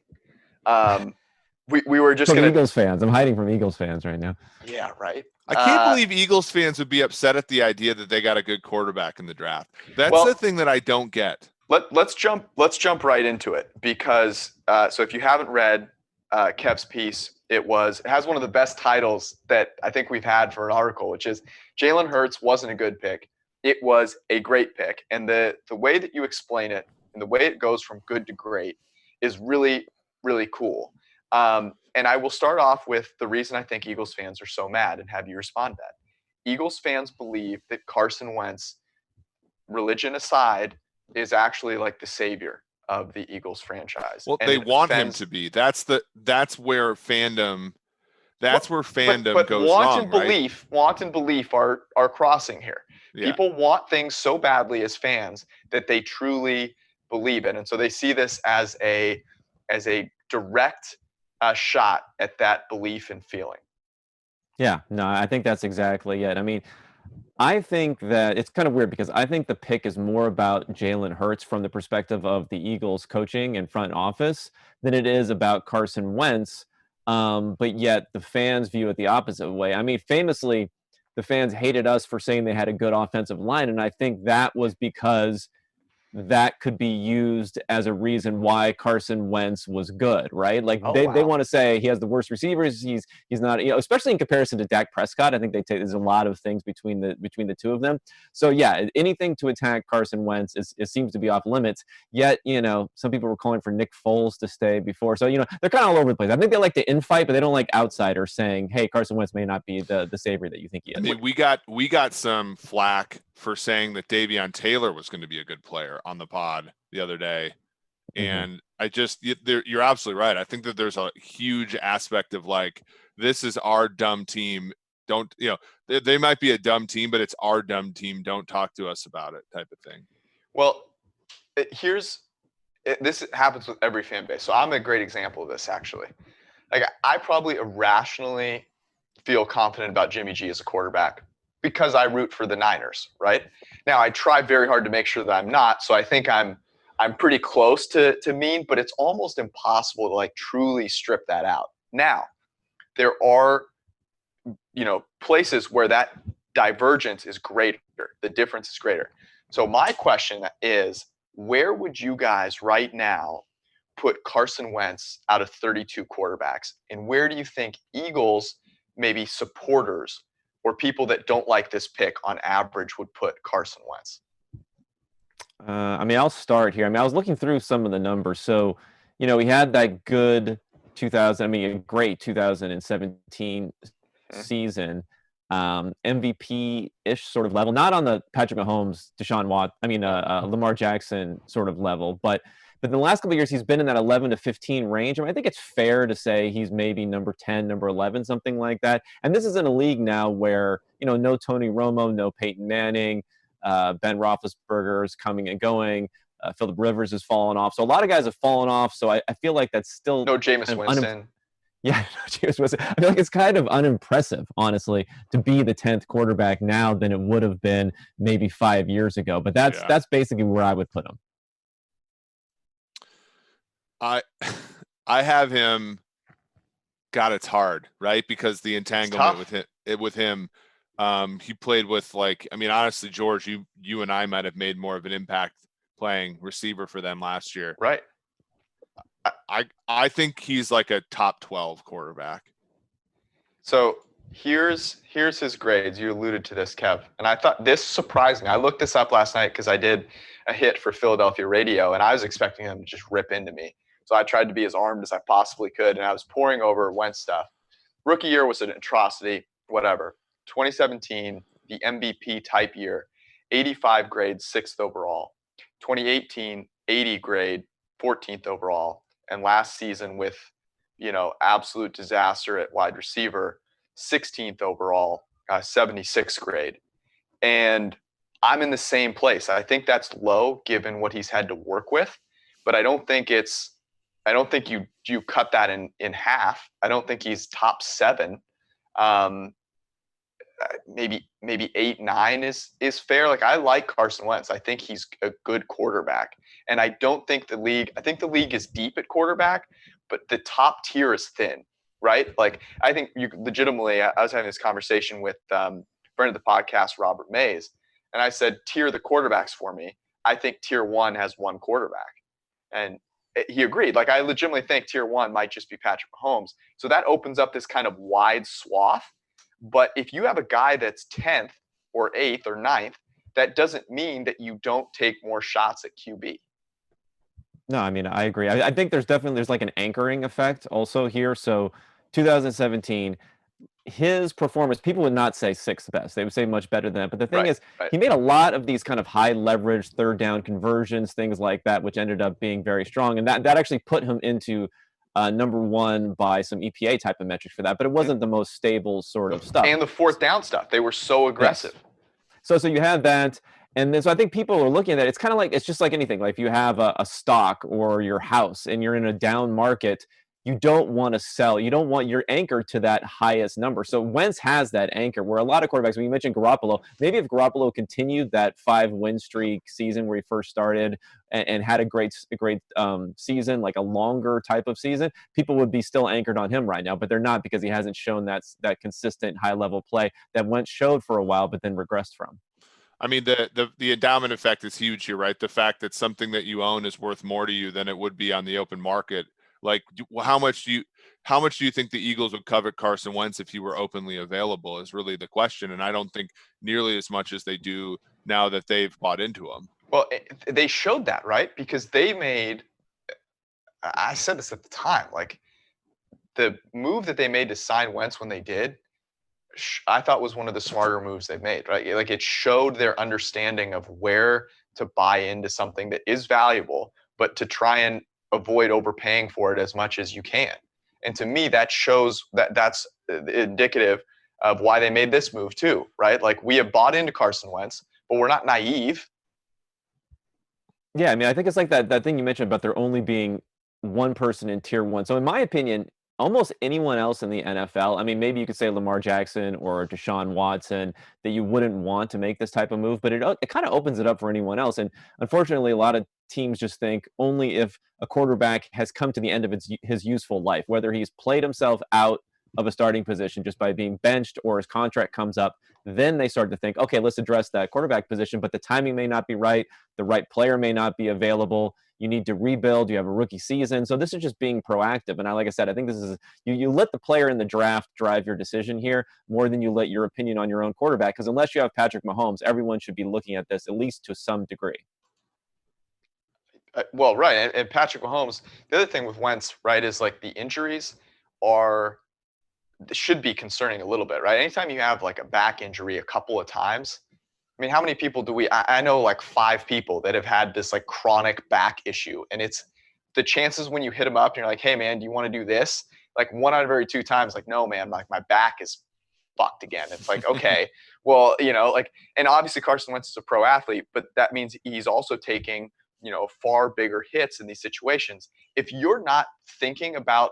We were just from Eagles fans. I'm hiding from Eagles fans right now. Yeah, right. I can't believe Eagles fans would be upset at the idea that they got a good quarterback in the draft. That's the thing that I don't get. Let's jump right into it because so if you haven't read Kev's piece, it has one of the best titles that I think we've had for an article, which is Jalen Hurts wasn't a good pick. It was a great pick. And the way that you explain it and the way it goes from good to great is really, really cool. And I will start off with the reason I think Eagles fans are so mad and have you respond to that. Eagles fans believe that Carson Wentz, religion aside, is actually like the savior of the Eagles franchise. Well, they want him to be. That's where fandom goes wrong, right? Want and belief are crossing here. Yeah. People want things so badly as fans that they truly believe in, and so they see this as a direct shot at that belief and feeling. Yeah, no, I think that's exactly it. I mean, I think that it's kind of weird because I think the pick is more about Jalen Hurts from the perspective of the Eagles coaching and front office than it is about Carson Wentz. But yet the fans view it the opposite way. I mean, famously, the fans hated us for saying they had a good offensive line. And I think that was because that could be used as a reason why Carson Wentz was good, right? Like they want to say he has the worst receivers. He's not, especially in comparison to Dak Prescott. I think there's a lot of things between the two of them. So yeah, anything to attack Carson Wentz it seems to be off limits. Yet, some people were calling for Nick Foles to stay before. So, they're kind of all over the place. I think they like to infight, but they don't like outsiders saying, hey, Carson Wentz may not be the savior that you think he is. I mean, we got some flack for saying that Davion Taylor was going to be a good player on the pod the other day. And you're absolutely right. I think that there's a huge aspect of like, this is our dumb team. Don't, they might be a dumb team, but it's our dumb team. Don't talk to us about it type of thing. Well, this happens with every fan base. So I'm a great example of this actually. Like I probably irrationally feel confident about Jimmy G as a quarterback because I root for the Niners, right? Now I try very hard to make sure that I'm not. So I think I'm pretty close to mean, but it's almost impossible to like truly strip that out. Now, there are, places where that divergence is greater. The difference is greater. So my question is, where would you guys right now put Carson Wentz out of 32 quarterbacks? And where do you think Eagles, maybe supporters or people that don't like this pick on average would put Carson Wentz? I'll start here. I was looking through some of the numbers. So, we had that good a great 2017 season, MVP-ish sort of level, not on the Patrick Mahomes, Lamar Jackson sort of level, but in the last couple of years, he's been in that 11 to 15 range. I think it's fair to say he's maybe number 10, number 11, something like that. And this is in a league now where, no Tony Romo, no Peyton Manning, Ben Roethlisberger is coming and going. Phillip Rivers has fallen off. So a lot of guys have fallen off. So I feel like that's still no Jameis Winston. Yeah, Jameis Winston. I feel like it's kind of unimpressive, honestly, to be the 10th quarterback now than it would have been maybe 5 years ago. But that's basically where I would put him. I have him. God, it's hard, right? Because the entanglement with him. He played with honestly, George, you and I might have made more of an impact playing receiver for them last year. Right. I think he's like a top 12 quarterback. So here's his grades. You alluded to this, Kev. And I thought this surprised me. I looked this up last night because I did a hit for Philadelphia radio and I was expecting him to just rip into me. So I tried to be as armed as I possibly could. And I was pouring over Wentz stuff. Rookie year was an atrocity, whatever. 2017, the MVP type year, 85 grade, 6th overall. 2018, 80 grade, 14th overall. and last season with, absolute disaster at wide receiver, 16th overall, 76th grade. And I'm in the same place. I think that's low given what he's had to work with, but I don't think you cut that in half. I don't think he's top 7. Maybe 8, 9 is fair. Like, I like Carson Wentz. I think he's a good quarterback. And I think the league is deep at quarterback, but the top tier is thin, right? Like, I think you legitimately, I was having this conversation with friend of the podcast, Robert Mays, and I said, tier the quarterbacks for me. I think tier 1 has one quarterback. And he agreed. Like, I legitimately think tier 1 might just be Patrick Mahomes. So that opens up this kind of wide swath. But if you have a guy that's 10th or 8th or 9th, that doesn't mean that you don't take more shots at QB. No, I mean, I agree. I think there's like an anchoring effect also here. So 2017, his performance, people would not say 6th best. They would say much better than that. But the thing is, he made a lot of these kind of high leverage third down conversions, things like that, which ended up being very strong. And that actually put him into number 1 by some EPA type of metrics for that. But it wasn't the most stable sort of stuff. And the fourth down stuff. They were so aggressive. Yes. So you have that. And then, so I think people are looking at it. It's kind of like, it's just like anything. Like, if you have a stock or your house and you're in a down market, you don't want to sell. You don't want your anchor to that highest number. So Wentz has that anchor where a lot of quarterbacks, when you mentioned Garoppolo, maybe if Garoppolo continued that 5-win streak season where he first started and had a great season, like a longer type of season, people would be still anchored on him right now, but they're not, because he hasn't shown that consistent high level play that Wentz showed for a while, but then regressed from. I mean, the endowment effect is huge here, right? The fact that something that you own is worth more to you than it would be on the open market. Like, how much do you think the Eagles would covet Carson Wentz if he were openly available is really the question. And I don't think nearly as much as they do now that they've bought into him. Well, they showed that, right? Because I said this at the time, like, the move that they made to sign Wentz when they did, I thought was one of the smarter moves they've made, right? Like, it showed their understanding of where to buy into something that is valuable, but to try and avoid overpaying for it as much as you can. And to me, that shows that's indicative of why they made this move too, right? Like, we have bought into Carson Wentz, but we're not naive. Yeah, I mean, I think it's like that thing you mentioned about there only being one person in tier 1. So in my opinion, almost anyone else in the NFL, I mean, maybe you could say Lamar Jackson or Deshaun Watson, that you wouldn't want to make this type of move, but it kind of opens it up for anyone else. And unfortunately, a lot of teams just think only if a quarterback has come to the end of his useful life, whether he's played himself out of a starting position just by being benched or his contract comes up, then they start to think, okay, let's address that quarterback position, but the timing may not be right. The right player may not be available. You need to rebuild. You have a rookie season. So this is just being proactive. And like I said, I think this is, you let the player in the draft drive your decision here more than you let your opinion on your own quarterback. Because unless you have Patrick Mahomes, everyone should be looking at this at least to some degree. Well, right. And Patrick Mahomes, the other thing with Wentz, right, is like the injuries should be concerning a little bit, right? Anytime you have like a back injury a couple of times, I mean, how many people do I know like 5 people that have had this like chronic back issue, and it's the chances when you hit them up and you're like, hey man, do you want to do this? Like 1 out of every 2 times, like, no man, like my back is fucked again. It's like, okay, well, like, and obviously Carson Wentz is a pro athlete, but that means he's also taking, far bigger hits in these situations. If you're not thinking about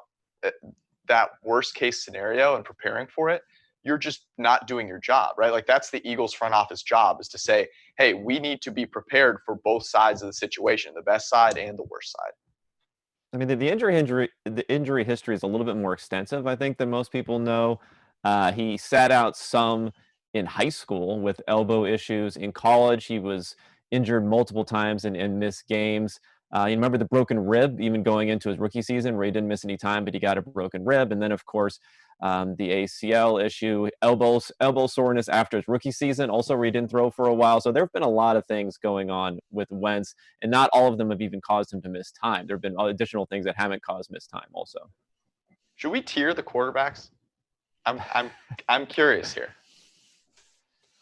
that worst case scenario and preparing for it, you're just not doing your job, right? Like, that's the Eagles front office job, is to say, hey, we need to be prepared for both sides of the situation, the best side and the worst side. I mean, the injury history is a little bit more extensive, I think, than most people know. He sat out some in high school with elbow issues. In college, he was injured multiple times and missed games. You remember the broken rib, even going into his rookie season, where he didn't miss any time, but he got a broken rib. And then, of course, the ACL issue, elbow soreness after his rookie season, also where he didn't throw for a while. So there have been a lot of things going on with Wentz, and not all of them have even caused him to miss time. There have been additional things that haven't caused missed time also. Should we tier the quarterbacks? I'm curious here.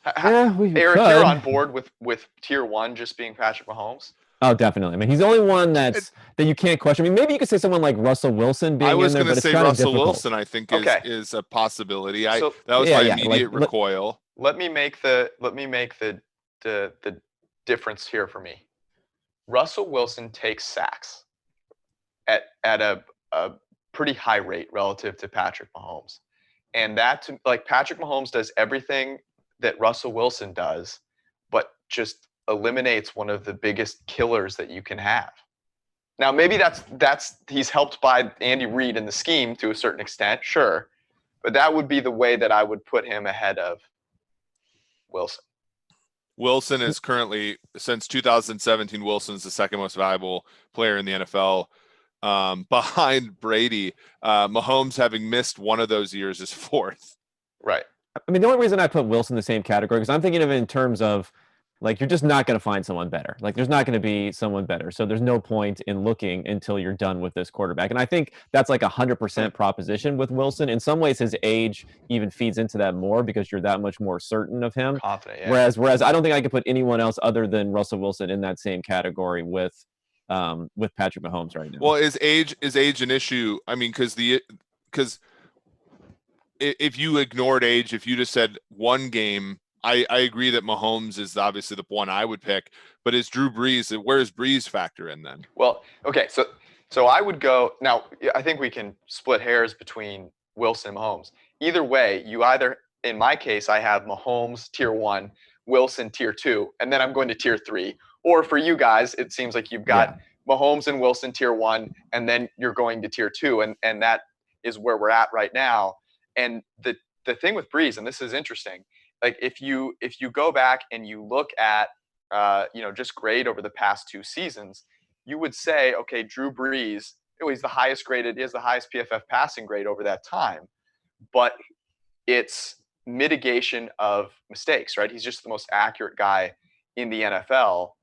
Yeah, Eric, you're on board with tier 1 just being Patrick Mahomes? Oh, definitely. I mean, he's the only one that you can't question. I mean, maybe you could say someone like Russell Wilson being I was in there, going but to it's say kind of Russell difficult. Wilson. I think Okay. is a possibility. So that was yeah, my yeah, immediate recoil. let me make the difference here for me. Russell Wilson takes sacks at a pretty high rate relative to Patrick Mahomes. And like Patrick Mahomes does everything that Russell Wilson does, but just eliminates one of the biggest killers that you can have. Now, maybe that's he's helped by Andy Reid in the scheme to a certain extent, sure. But that would be the way that I would put him ahead of Wilson. Wilson is currently, since 2017, Wilson's the second most valuable player in the NFL, behind Brady. Mahomes, having missed one of those years, is fourth. Right. I mean, the only reason I put Wilson in the same category because I'm thinking of it in terms of like you're just not going to find someone better. Like there's not going to be someone better. So there's no point in looking until you're done with this quarterback. And I think that's like 100% proposition with Wilson. In some ways, his age even feeds into that more because you're that much more certain of him. Confident, yeah. Whereas I don't think I could put anyone else other than Russell Wilson in that same category with Patrick Mahomes right now. Well, is age an issue? I mean, because if you ignored age, if you just said one game, I agree that Mahomes is obviously the one I would pick, but is Drew Brees, where does Brees factor in then? Well, okay, so I would go, now I think we can split hairs between Wilson and Mahomes. Either way, in my case, I have Mahomes tier 1, Wilson tier 2, and then I'm going to tier 3. Or for you guys, it seems like you've got Mahomes and Wilson tier 1, and then you're going to tier 2, and that is where we're at right now. And the thing with Brees, and this is interesting, like if you go back and you look at just grade over the past 2 seasons, you would say, okay, Drew Brees, he's the highest graded, is the highest PFF passing grade over that time, but it's mitigation of mistakes, right? He's just the most accurate guy in the NFL,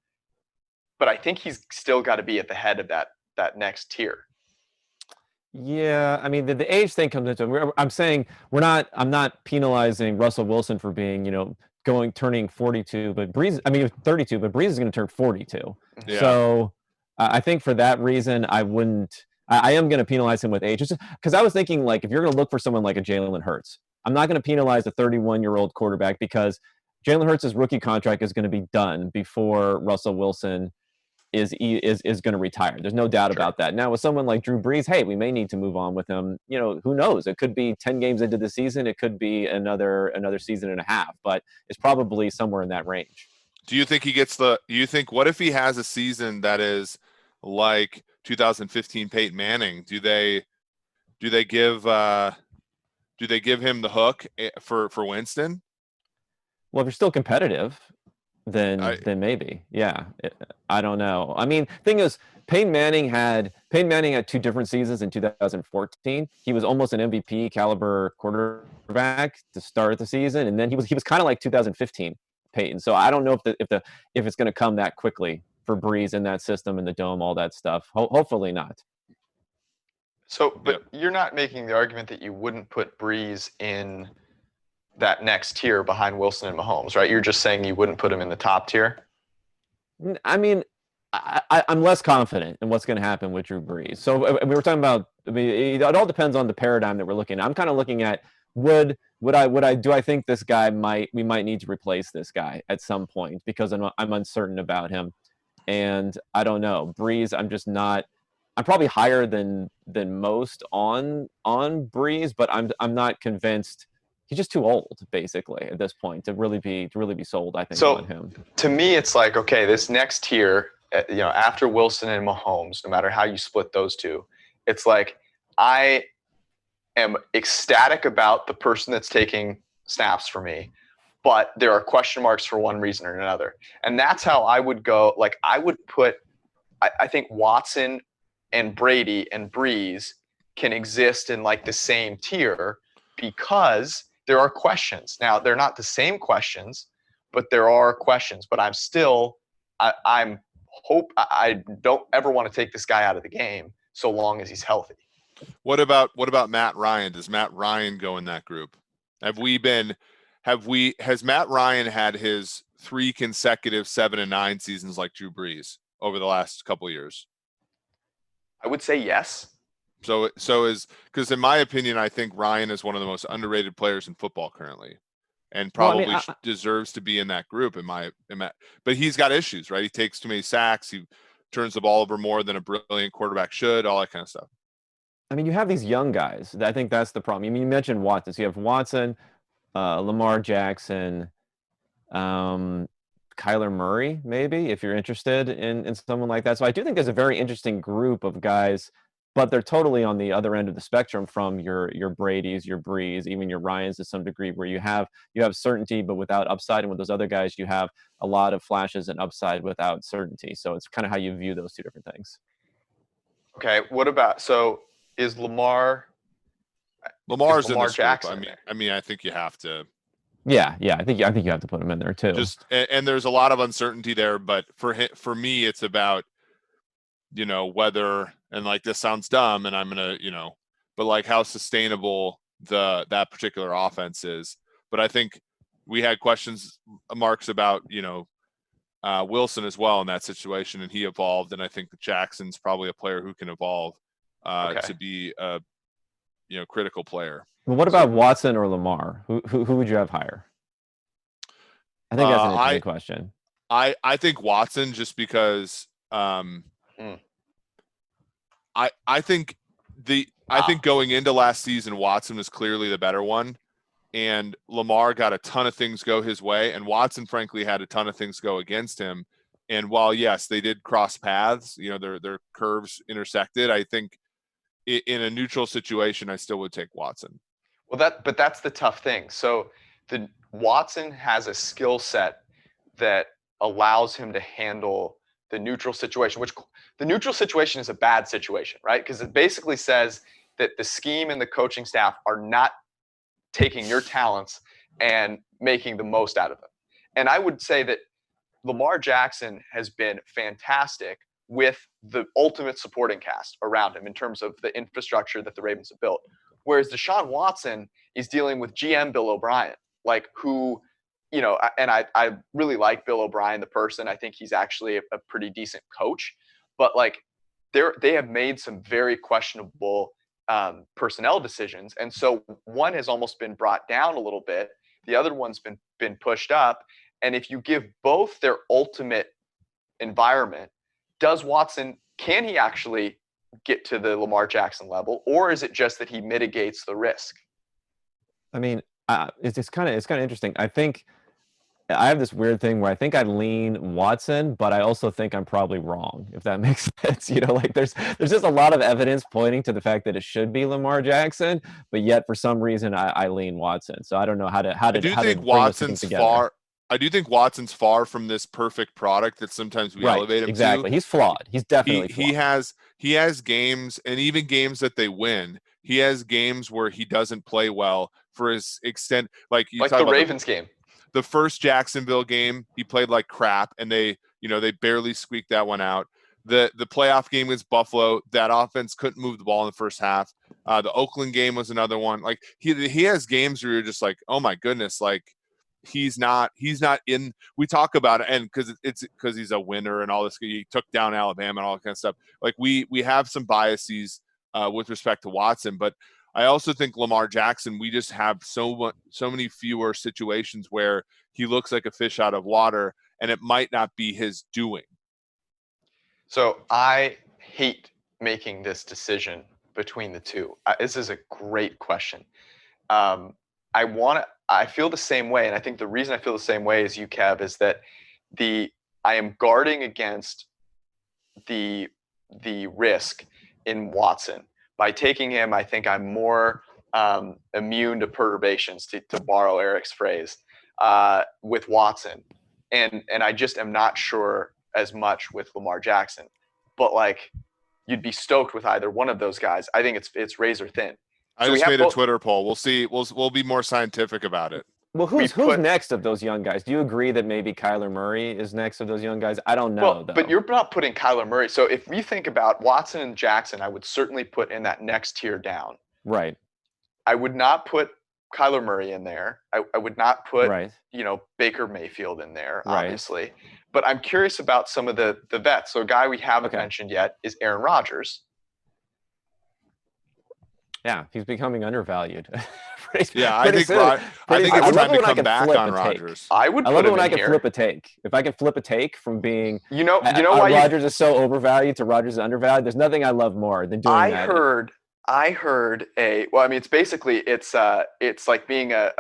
but I think he's still got to be at the head of that next tier. Yeah, I mean the age thing comes into it. I'm saying I'm not penalizing Russell Wilson for being, turning 42, but 32, but Brees is going to turn 42. Yeah. So I think for that reason, I am going to penalize him with age. Just because I was thinking, like, if you're going to look for someone like a Jalen Hurts, I'm not going to penalize a 31-year-old quarterback because Jalen Hurts' rookie contract is going to be done before Russell Wilson is going to retire. There's no doubt about that. Now with someone like Drew Brees, hey, we may need to move on with him. Who knows? It could be 10 games into the season. It could be another season and a half, but it's probably somewhere in that range. Do you think he gets what if he has a season that is like 2015 Peyton Manning? Do they give him the hook for Winston? Well, if you're still competitive, then maybe. Yeah. I don't know. I mean, thing is, Peyton Manning had 2 different seasons in 2014. He was almost an MVP caliber quarterback to start the season, and then he was kind of like 2015 Peyton. So I don't know if it's going to come that quickly for Brees in that system and the dome, all that stuff. Hopefully not. So, but you're not making the argument that you wouldn't put Brees in that next tier behind Wilson and Mahomes, right? You're just saying you wouldn't put him in the top tier? I mean, I'm less confident in what's going to happen with Drew Brees. So we were talking about, it all depends on the paradigm that we're looking at. I'm kind of looking at, do I think this guy we might need to replace this guy at some point because I'm uncertain about him. And I don't know. Brees, I'm probably higher than most on Brees, but I'm not convinced. He's just too old, basically, at this point to really be sold, I think, on him. To me, it's like, okay, this next tier, after Wilson and Mahomes, no matter how you split those two, it's like I am ecstatic about the person that's taking snaps for me, but there are question marks for one reason or another. And that's how I would go. Like I would put, I think Watson and Brady and Brees can exist in like the same tier because there are questions. Now, they're not the same questions, but there are questions. But I don't ever want to take this guy out of the game so long as he's healthy. What about Matt Ryan? Does Matt Ryan go in that group? Has Matt Ryan had his 3 consecutive 7-9 seasons like Drew Brees over the last couple of years? I would say yes. So because in my opinion, I think Ryan is one of the most underrated players in football currently, and probably deserves to be in that group. But he's got issues, right? He takes too many sacks. He turns the ball over more than a brilliant quarterback should. All that kind of stuff. I mean, you have these young guys. I think that's the problem. I mean, you mentioned Watson. So you have Watson, Lamar Jackson, Kyler Murray, maybe, if you're interested in someone like that. So I do think there's a very interesting group of guys, but they're totally on the other end of the spectrum from your Brady's, your Brees, even your Ryans to some degree, where you have certainty but without upside, and with those other guys you have a lot of flashes and upside without certainty. So it's kind of how you view those two different things. Okay, what about is Lamar's in this Jackson? Group. I mean, I think you have to. Yeah, I think you have to put him in there too. And there's a lot of uncertainty there, but for me, it's about whether, and like this sounds dumb, and I'm gonna but like how sustainable that particular offense is. But I think we had marks about Wilson as well in that situation, and he evolved, and I think that Jackson's probably a player who can evolve to be a critical player. Well, what about Watson or Lamar? Who would you have higher? I think that's an interesting question. I think Watson, just because I think going into last season, Watson was clearly the better one, and Lamar got a ton of things go his way, and Watson frankly had a ton of things go against him. And while yes, they did cross paths, their curves intersected, I think in a neutral situation, I still would take Watson. Well, but that's the tough thing. So the Watson has a skill set that allows him to handle the neutral situation, which the neutral situation is a bad situation, right? Because it basically says that the scheme and the coaching staff are not taking your talents and making the most out of them. And I would say that Lamar Jackson has been fantastic with the ultimate supporting cast around him in terms of the infrastructure that the Ravens have built. Whereas Deshaun Watson is dealing with GM Bill O'Brien, who, and I really like Bill O'Brien, the person. I think he's actually a pretty decent coach, but they have made some very questionable personnel decisions. And so one has almost been brought down a little bit. The other one's been pushed up. And if you give both their ultimate environment, can he actually get to the Lamar Jackson level, or is it just that he mitigates the risk? I mean, it's kind of interesting. I think I have this weird thing where I think I lean Watson, but I also think I'm probably wrong, if that makes sense. There's just a lot of evidence pointing to the fact that it should be Lamar Jackson, but yet for some reason I lean Watson. So I don't know how to I do think Watson's far from this perfect product that sometimes we elevate him to. Exactly. He's flawed. He's definitely flawed. He has games, and even games that they win, he has games where he doesn't play well for his extent. Like the Ravens game. The first Jacksonville game, he played like crap, and they barely squeaked that one out. The playoff game was Buffalo. That offense couldn't move the ball in the first half. The Oakland game was another one. Like he has games where you're just like, oh my goodness, he's not in. We talk about it, and because he's a winner and all this, he took down Alabama and all that kind of stuff. We have some biases with respect to Watson, but I also think Lamar Jackson, we just have so many fewer situations where he looks like a fish out of water, and it might not be his doing. So I hate making this decision between the two. This is a great question. I feel the same way, and I think the reason I feel the same way as you, Kev, is that I am guarding against the risk in Watson. By taking him, I think I'm more immune to perturbations, to borrow Eric's phrase, with Watson, and I just am not sure as much with Lamar Jackson. But you'd be stoked with either one of those guys. I think it's razor thin. I just made a Twitter poll. We'll see. We'll be more scientific about it. Well, who's next of those young guys? Do you agree that maybe Kyler Murray is next of those young guys? I don't know, though. But you're not putting Kyler Murray. So if we think about Watson and Jackson, I would certainly put in that next tier down. Right. I would not put Kyler Murray in there. I would not put Right. Baker Mayfield in there, Right. obviously. But I'm curious about some of the vets. So a guy we haven't Okay. mentioned yet is Aaron Rodgers. Yeah, he's becoming undervalued. Yeah, I pretty think soon. I think I it's love time it to when I come can back flip on a take. Rodgers. I would I put love it him when in I can here. flip a take. If I can flip a take from being You know why Rodgers is so overvalued to Rodgers is undervalued. There's nothing I love more than doing that. I heard it's basically it's like being a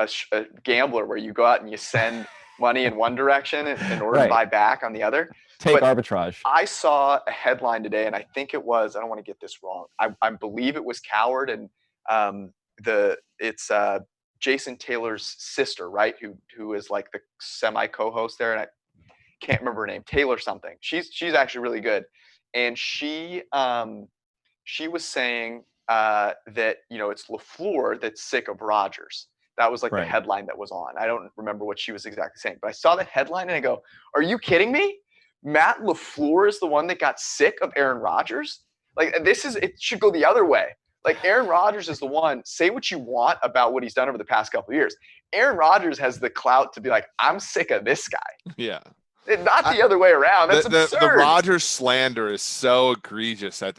gambler where you go out and you send money in one direction in order to Right. buy back on the other. Take But arbitrage. I saw a headline today, and I think it was, I don't want to get this wrong. I believe it was Coward, and it's Jason Taylor's sister, right? Who is like the semi co-host there, and I can't remember her name, Taylor something. She's actually really good, and she was saying that it's LaFleur that's sick of Rodgers. That was like the Right. headline that was on. I don't remember what she was exactly saying, but I saw the headline and I go, "Are you kidding me? Matt LaFleur is the one that got sick of Aaron Rodgers? Like it should go the other way. Like Aaron Rodgers is the one. Say what you want about what he's done over the past couple of years. Aaron Rodgers has the clout to be like, I'm sick of this guy. Yeah. Not the other way around. That's absurd. The Rodgers slander is so egregious. At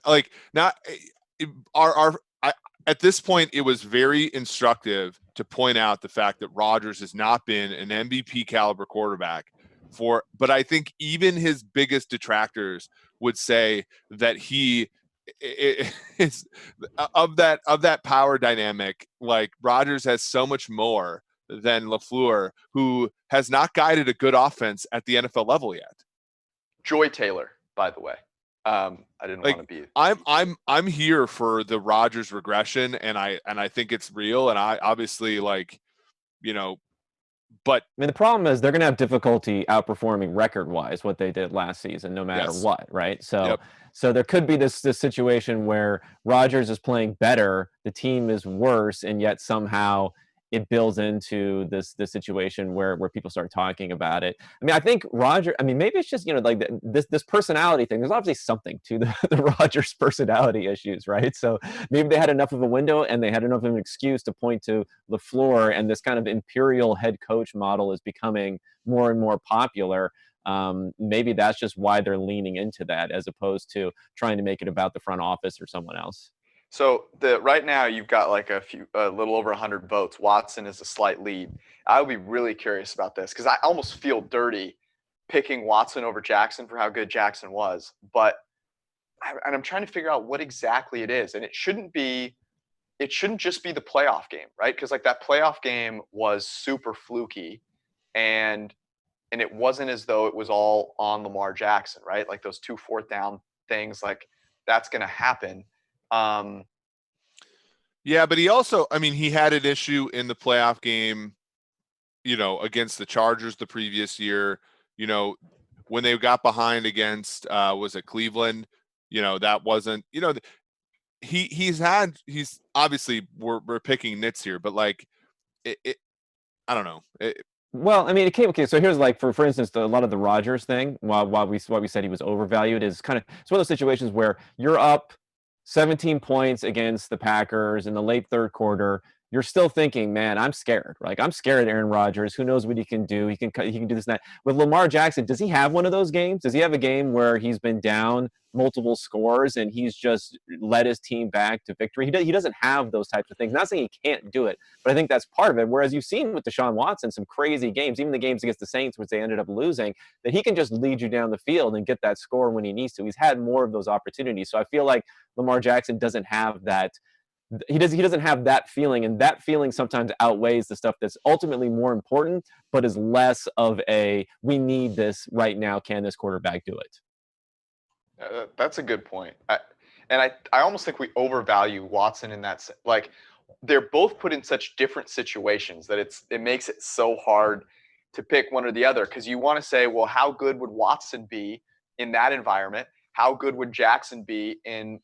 this point, it was very instructive to point out the fact that Rodgers has not been an MVP caliber quarterback but I think even his biggest detractors would say that he is of that power dynamic. Like Rodgers has so much more than LaFleur, who has not guided a good offense at the NFL level yet. Joy Taylor, by the way. I didn't want to be. I'm here for the Rodgers regression, and I think it's real, and I obviously but I mean, the problem is they're going to have difficulty outperforming record-wise what they did last season, no matter what, right? So, so there could be this situation where Rodgers is playing better, the team is worse, and yet somehow it builds into this situation where people start talking about it. I mean, I think maybe it's just like this personality thing. There's obviously something to the Rodgers personality issues, right? So maybe they had enough of a window and they had enough of an excuse to point to LaFleur, and this kind of imperial head coach model is becoming more and more popular. Maybe that's just why they're leaning into that, as opposed to trying to make it about the front office or someone else. So right now you've got like a little over 100 votes. Watson is a slight lead. I would be really curious about this because I almost feel dirty picking Watson over Jackson for how good Jackson was. But I'm trying to figure out what exactly it is, and it shouldn't just be the playoff game, right? Because like that playoff game was super fluky, and it wasn't as though it was all on Lamar Jackson, right? Like those 2 4th down things, like that's going to happen. Yeah, but he also, he had an issue in the playoff game, against the Chargers the previous year, when they got behind against, was it Cleveland? That wasn't, he's obviously we're picking nits here, but like I don't know. Well, I mean, it came okay. So here's like for instance, a lot of the Rodgers thing. Why we said he was overvalued is it's one of those situations where you're up 17 points against the Packers in the late third quarter. You're still thinking, man, I'm scared. Like I'm scared of Aaron Rodgers. Who knows what he can do? He can do this and that. With Lamar Jackson, does he have one of those games? Does he have a game where he's been down multiple scores and he's just led his team back to victory? He doesn't have those types of things. Not saying he can't do it, but I think that's part of it. Whereas you've seen with Deshaun Watson some crazy games, even the games against the Saints, which they ended up losing, that he can just lead you down the field and get that score when he needs to. He's had more of those opportunities. So I feel like Lamar Jackson doesn't have that. He doesn't have that feeling, and that feeling sometimes outweighs the stuff that's ultimately more important, but is less of a we need this right now. Can this quarterback do it? That's a good point. I almost think we overvalue Watson in that. Like they're both put in such different situations that it makes it so hard to pick one or the other, because you want to say, well, how good would Watson be in that environment? How good would Jackson be in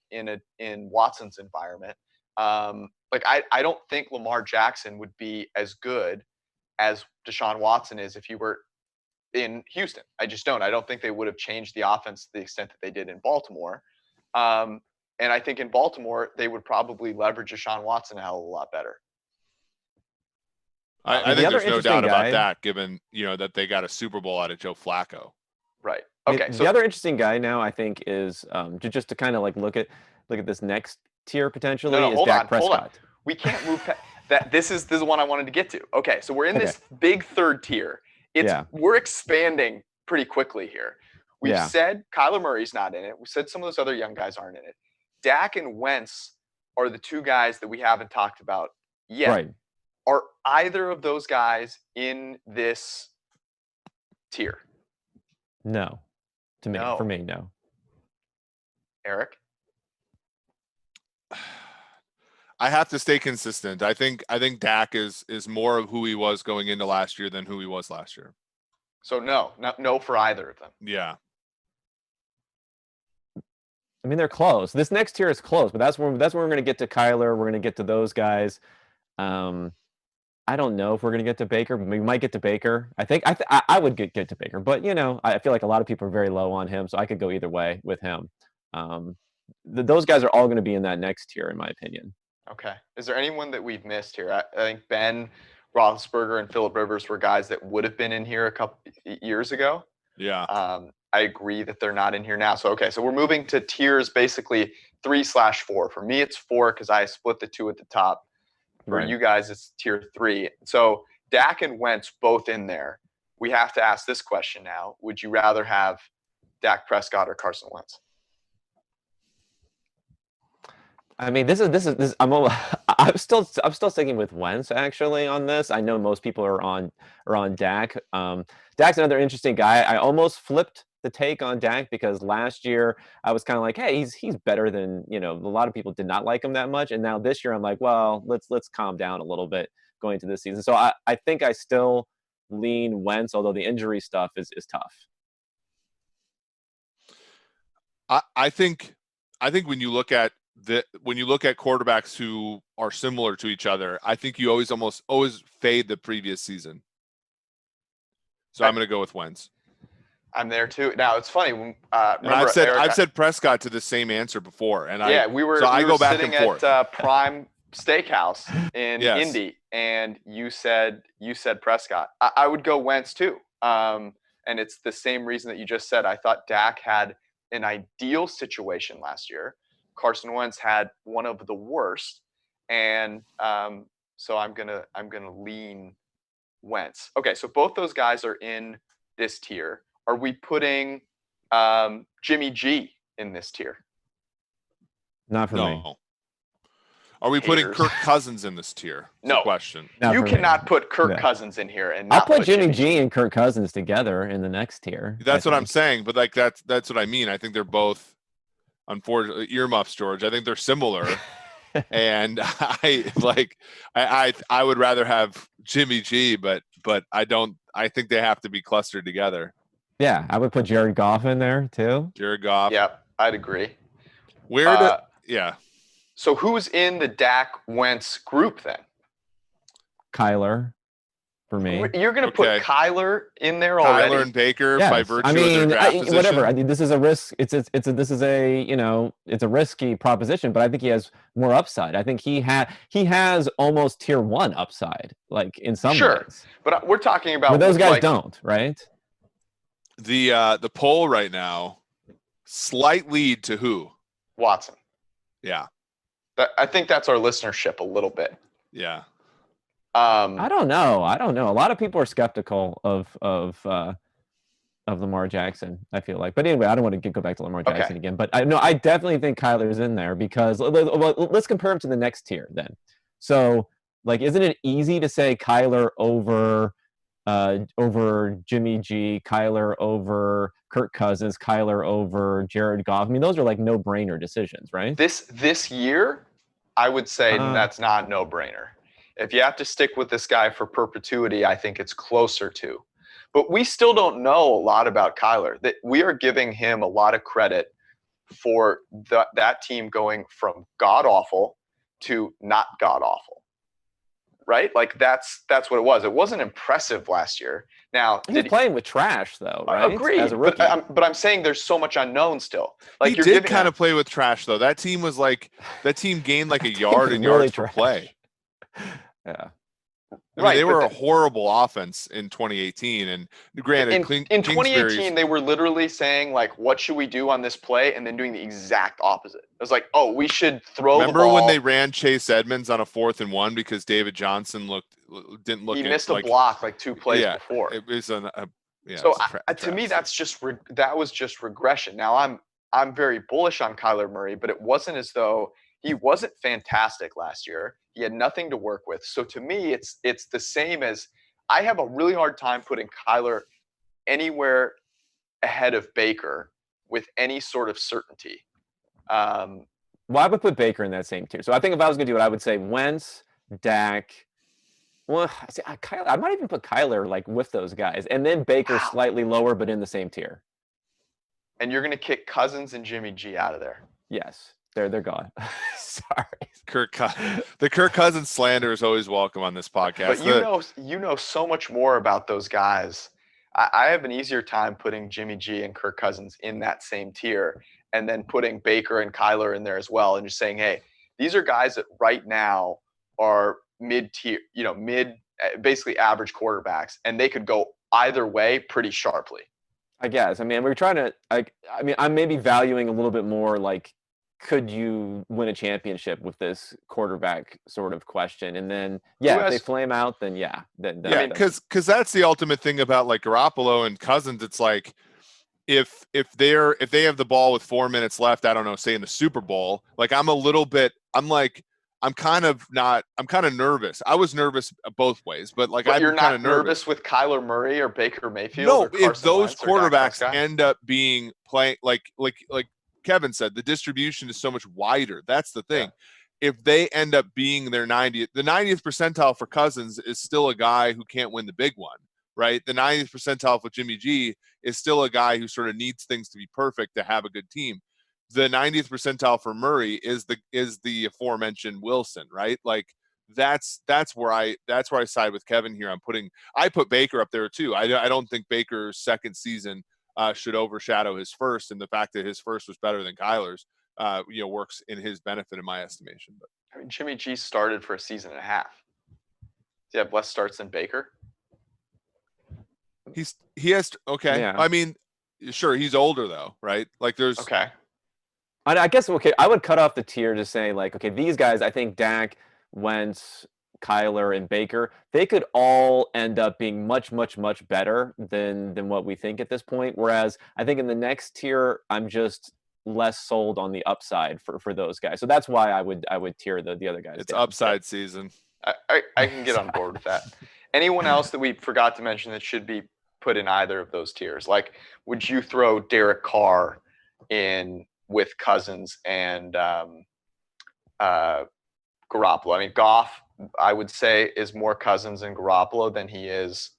Watson's environment? I don't think Lamar Jackson would be as good as Deshaun Watson is if he were in Houston. I just don't. I don't think they would have changed the offense to the extent that they did in Baltimore. And I think in Baltimore, they would probably leverage Deshaun Watson a hell of a lot better. I the think other there's no interesting doubt about guy- that, given that they got a Super Bowl out of Joe Flacco. Right. I mean, Okay. the So other interesting guy now, I think, is just to kind of like look at this next tier potentially no, is hold Dak on, hold on. Prescott. We can't move that. This is one I wanted to get to. Okay, so we're in Okay. this big third tier. Yeah. We're expanding pretty quickly here. We've Yeah. said Kyler Murray's not in it. We said some of those other young guys aren't in it. Dak and Wentz are the two guys that we haven't talked about yet. Right. Are either of those guys in this tier? No. To me, No. for me, no. Eric? I have to stay consistent. I think Dak is more of who he was going into last year than who he was last year. So no for either of them. Yeah. I mean, they're close. This next tier is close, but that's where we're going to get to Kyler. We're going to get to those guys. I don't know if we're going to get to Baker, but we might get to Baker. I think I would get to Baker, but I feel like a lot of people are very low on him, so I could go either way with him. Those guys are all going to be in that next tier, in my opinion. Okay. Is there anyone that we've missed here? I think Ben Roethlisberger and Phillip Rivers were guys that would have been in here a couple years ago. Yeah. I agree that they're not in here now. So, okay. So we're moving to tiers basically 3/4. For me, it's 4 because I split the 2 at the top. For Right. you guys, it's tier 3. So Dak and Wentz both in there. We have to ask this question now. Would you rather have Dak Prescott or Carson Wentz? I mean, this is. I'm still sticking with Wentz actually on this. I know most people are on Dak. Dak's another interesting guy. I almost flipped the take on Dak because last year I was kind of like, hey, he's better than a lot of people did not like him that much, and now this year I'm like, well, let's calm down a little bit going into this season. So I think I still lean Wentz, although the injury stuff is tough. I think when you look at quarterbacks who are similar to each other, I think you always fade the previous season. So I'm going to go with Wentz. I'm there too. Now it's funny. Remember, I've said Prescott to the same answer before, and I go back and sitting forth. at Prime Steakhouse in Yes. Indy, and you said Prescott. I would go Wentz too, and it's the same reason that you just said. I thought Dak had an ideal situation last year. Carson Wentz had one of the worst, and so I'm gonna lean Wentz. Okay, so both those guys are in this tier. Are we putting Jimmy G in this tier? Not for me. No. Are we putting Haters. Kirk Cousins in this tier? That's No. the question. Not You for me. cannot put Kirk No. Cousins in here and I'll not put Jimmy G and Kirk Cousins together in the next tier. That's I what I'm think. saying, but like that's what I mean. I think they're both, unfortunately, earmuffs, George. I think they're similar, and I would rather have Jimmy G, but I don't. I think they have to be clustered together. Yeah, I would put Jared Goff in there too. Jared Goff. Yep, I'd agree. Yeah. So who's in the Dak Wentz group then? Kyler, for me. You're going to Okay. put Kyler in there already? Kyler and Baker Yes. by virtue I of their mean, draft position. whatever. I mean, this is a risk. It's a risky proposition, but I think he has more upside. I think he has almost tier 1 upside, like in some Sure. ways. But we're talking about But those guys like, don't, right? The poll right now, slight lead to who? Watson. Yeah. I think that's our listenership a little bit. Yeah. I don't know. A lot of people are skeptical of Lamar Jackson, I feel like. But anyway, I don't want to go back to Lamar Jackson again. But I definitely think Kyler's in there because let's compare him to the next tier then. So, like, isn't it easy to say Kyler over Jimmy G, Kyler over Kirk Cousins, Kyler over Jared Goff? I mean, those are like no-brainer decisions, right? This year, I would say that's not no-brainer. If you have to stick with this guy for perpetuity, I think it's closer to. But we still don't know a lot about Kyler. That we are giving him a lot of credit for that team going from god-awful to not god-awful. Right? Like that's what it was. It wasn't impressive last year. Now, He's playing with trash, though, right? Agreed. As a rookie. But I'm saying there's so much unknown still. Like He did kind of play with trash though. That team gained like a yard and Really yards per trash. play. Yeah. I mean, they were a but horrible offense in 2018, and granted, in 2018 they were literally saying like, "What should we do on this play?" and then doing the exact opposite. It was like, "Oh, we should throw the remember ball." when they ran Chase Edmonds on a 4th and 1 because David Johnson didn't look. He missed like, a block like 2 plays yeah, before. It was So to me, that's just that was just regression. Now I'm very bullish on Kyler Murray, but it wasn't as though he wasn't fantastic last year. He had nothing to work with. So to me, it's the same as I have a really hard time putting Kyler anywhere ahead of Baker with any sort of certainty. Well, I would put Baker in that same tier. So I think if I was going to do it, I would say Wentz, Dak. Well, Kyler, I might even put Kyler like with those guys, and then Baker slightly lower, but in the same tier. And you're going to kick Cousins and Jimmy G out of there. Yes, they're gone. Sorry, the Kirk Cousins slander is always welcome on this podcast. But you know so much more about those guys. I have an easier time putting Jimmy G and Kirk Cousins in that same tier, and then putting Baker and Kyler in there as well, and just saying, hey, these are guys that right now are mid-tier, basically average quarterbacks, and they could go either way pretty sharply. I guess. I mean, we're trying to I'm maybe valuing a little bit more like, could you win a championship with this quarterback sort of question? And then, if they flame out, then because that's the ultimate thing about like Garoppolo and Cousins. It's like if they have the ball with 4 minutes left, I don't know, say in the Super Bowl, like I'm kind of nervous. I was nervous both ways, but like you're not nervous with Kyler Murray or Baker Mayfield. No, or Carson if those Wentz quarterbacks end up being playing like Kevin said, the distribution is so much wider. That's the thing. Yeah. If they end up being the 90th percentile for Cousins is still a guy who can't win the big one, right? The 90th percentile for Jimmy G is still a guy who sort of needs things to be perfect to have a good team. The 90th percentile for Murray is the aforementioned Wilson, right? Like that's where I side with Kevin here. I put Baker up there too. I don't think Baker's second season should overshadow his first, and the fact that his first was better than Kyler's, works in his benefit in my estimation. But I mean, Jimmy G started for a season and a half. Does he have less starts than Baker? He has okay. Yeah. I mean, sure, he's older though, right? Like there's okay. I guess I would cut off the tier to say like, okay, these guys, I think Dak, Wentz, Kyler, and Baker, they could all end up being much, much, much better than what we think at this point. Whereas I think in the next tier, I'm just less sold on the upside for those guys. So that's why I would tier the other guys. It's down. Upside season. I can get on board with that. Anyone else that we forgot to mention that should be put in either of those tiers? Like, would you throw Derek Carr in with Cousins and Garoppolo? I mean, Goff, I would say, is more Cousins and Garoppolo than he is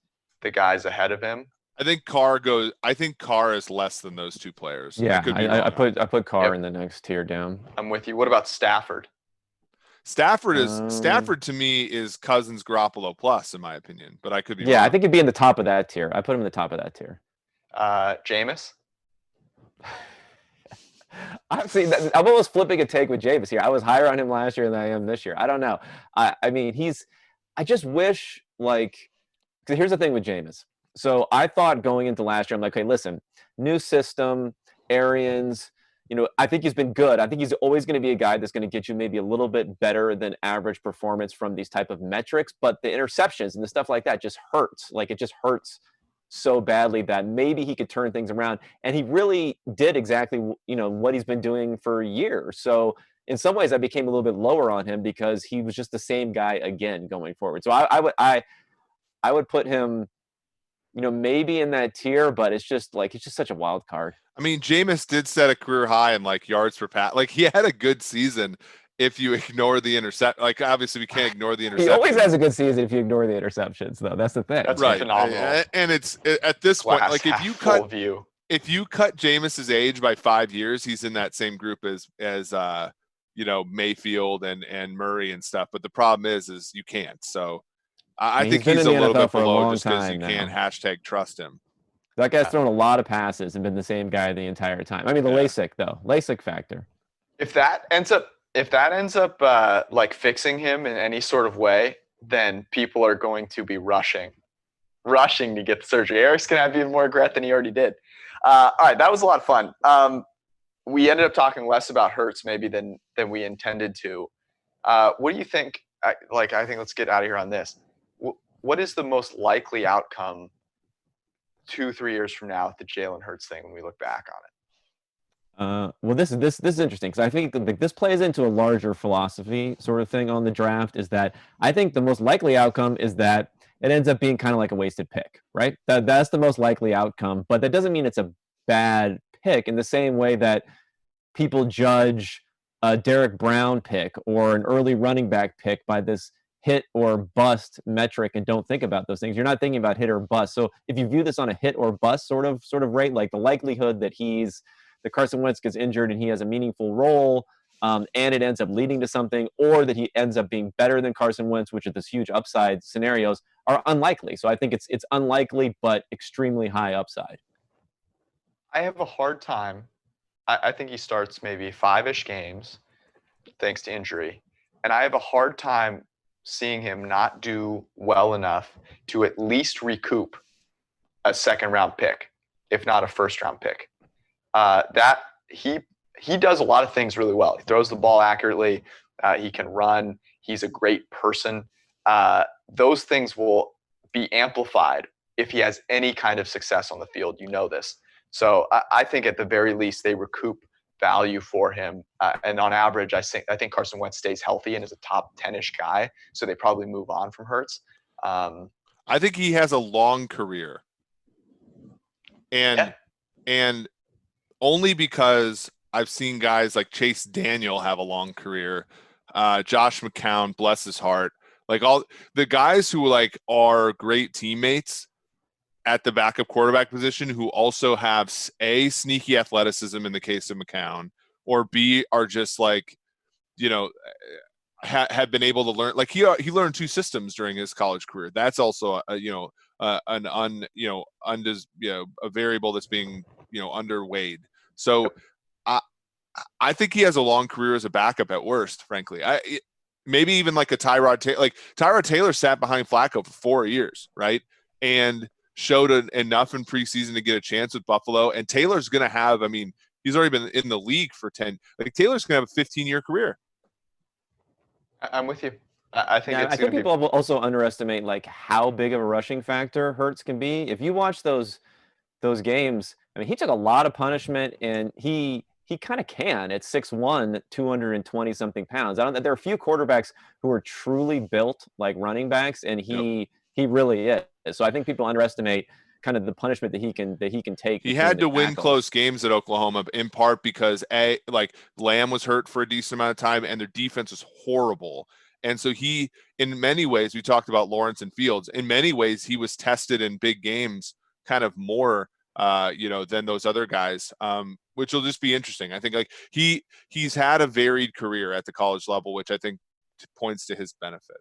the guys ahead of him. I think Carr is less than those two players. Yeah, I put Carr in the next tier down. I'm with you. What about Stafford? Stafford to me is Cousins Garoppolo plus, in my opinion, but I could be wrong. I think he'd be in the top of that tier. I put him in the top of that tier. Jameis? I'm almost flipping a take with Jameis here. I was higher on him last year than I am this year. I don't know. I mean, I just wish, like, because here's the thing with Jameis. So I thought going into last year, I'm like, okay, listen, new system, Arians, I think he's been good. I think he's always going to be a guy that's going to get you maybe a little bit better than average performance from these type of metrics. But the interceptions and the stuff like that just hurts. Like, it just hurts so badly that maybe he could turn things around, and he really did exactly what he's been doing for years. So in some ways I became a little bit lower on him because he was just the same guy again going forward. So I would put him maybe in that tier, but it's just such a wild card. I mean, Jameis did set a career high in like yards per pass. Like, he had a good season if you ignore the intercept. Like, obviously we can't ignore the interception. He always has a good season if you ignore the interceptions, though. That's the thing. That's right. Phenomenal. And it's at this point, like, if you cut Jameis's age by 5 years, he's in that same group as Mayfield and Murray and stuff. But the problem is you can't. So I think he's a little bit below just because you can't #trust him. That guy's thrown a lot of passes and been the same guy the entire time. I mean, the LASIK factor. If that ends up like fixing him in any sort of way, then people are going to be rushing to get the surgery. Eric's going to have even more regret than he already did. All right, that was a lot of fun. We ended up talking less about Hurts maybe than we intended to. What do you think? I think let's get out of here on this. What is the most likely outcome 2-3 years from now with the Jalen Hurts thing when we look back on it? Well, this is interesting because I think this plays into a larger philosophy sort of thing on the draft. Is that I think the most likely outcome is that it ends up being kind of like a wasted pick, right? That's the most likely outcome, but that doesn't mean it's a bad pick in the same way that people judge a Derek Brown pick or an early running back pick by this hit or bust metric and don't think about those things. You're not thinking about hit or bust. So if you view this on a hit or bust sort of rate, like the likelihood that Carson Wentz gets injured and he has a meaningful role, and it ends up leading to something, or that he ends up being better than Carson Wentz, which are this huge upside scenarios, are unlikely. So I think it's unlikely, but extremely high upside. I have a hard time. I think he starts maybe 5-ish games thanks to injury. And I have a hard time seeing him not do well enough to at least recoup a second-round pick, if not a first-round pick. That he does a lot of things really well. He throws the ball accurately. He can run. He's a great person. Those things will be amplified if he has any kind of success on the field. You know this. So I think at the very least they recoup value for him. And on average, I think Carson Wentz stays healthy and is a top 10-ish guy. So they probably move on from Hurts. I think he has a long career. And only because I've seen guys like Chase Daniel have a long career. Josh McCown, bless his heart. Like all the guys who like are great teammates at the backup quarterback position who also have A, sneaky athleticism in the case of McCown, or B, are just like, have been able to learn. Like he learned 2 systems during his college career. That's also a variable that's being underweighed. So I think he has a long career as a backup at worst, frankly. Maybe even like a Tyrod Taylor. Like Tyrod Taylor sat behind Flacco for 4 years, right? And showed enough in preseason to get a chance with Buffalo. And Taylor's going to have, he's already been in the league for 10. Like Taylor's going to have a 15-year carear. I'm with you. I think I think people also underestimate like how big of a rushing factor Hurts can be. If you watch those games, he took a lot of punishment, and he kind of can at 6'1", 220 something pounds. There are a few quarterbacks who are truly built like running backs, and he really is. So I think people underestimate kind of the punishment that he can take. He had to win close games at Oklahoma, in part because Lamb was hurt for a decent amount of time, and their defense was horrible. And so he, in many ways, we talked about Lawrence and Fields. In many ways, he was tested in big games, kind of more, than those other guys, which will just be interesting. I think like he's had a varied career at the college level, which I think points to his benefit.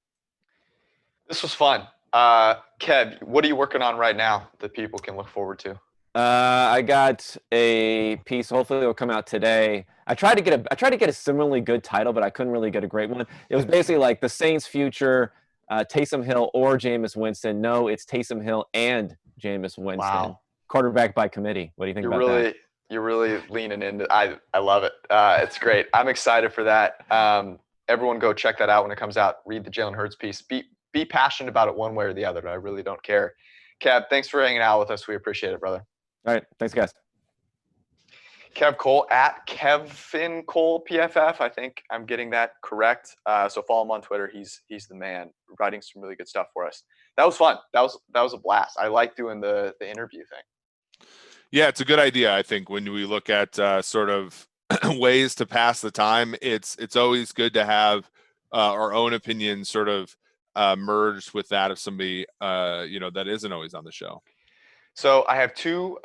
This was fun. Kev, what are you working on right now that people can look forward to? I got a piece. Hopefully, it'll come out today. I tried to get a similarly good title, but I couldn't really get a great one. It was basically like the Saints' future, Taysom Hill or Jameis Winston. No, it's Taysom Hill and Jameis Winston. Wow. Quarterback by committee. What do you think about that? You're really leaning into. I love it. It's great. I'm excited for that. Everyone, go check that out when it comes out. Read the Jalen Hurts piece. Be passionate about it one way or the other. I really don't care. Kev, thanks for hanging out with us. We appreciate it, brother. All right. Thanks, guys. Kev Cole at Kevin Cole PFF. I think I'm getting that correct. So follow him on Twitter. He's the man, writing some really good stuff for us. That was fun. That was a blast. I like doing the interview thing. Yeah, it's a good idea. I think when we look at sort of ways to pass the time, it's always good to have our own opinions sort of merged with that of somebody that isn't always on the show. So I have 2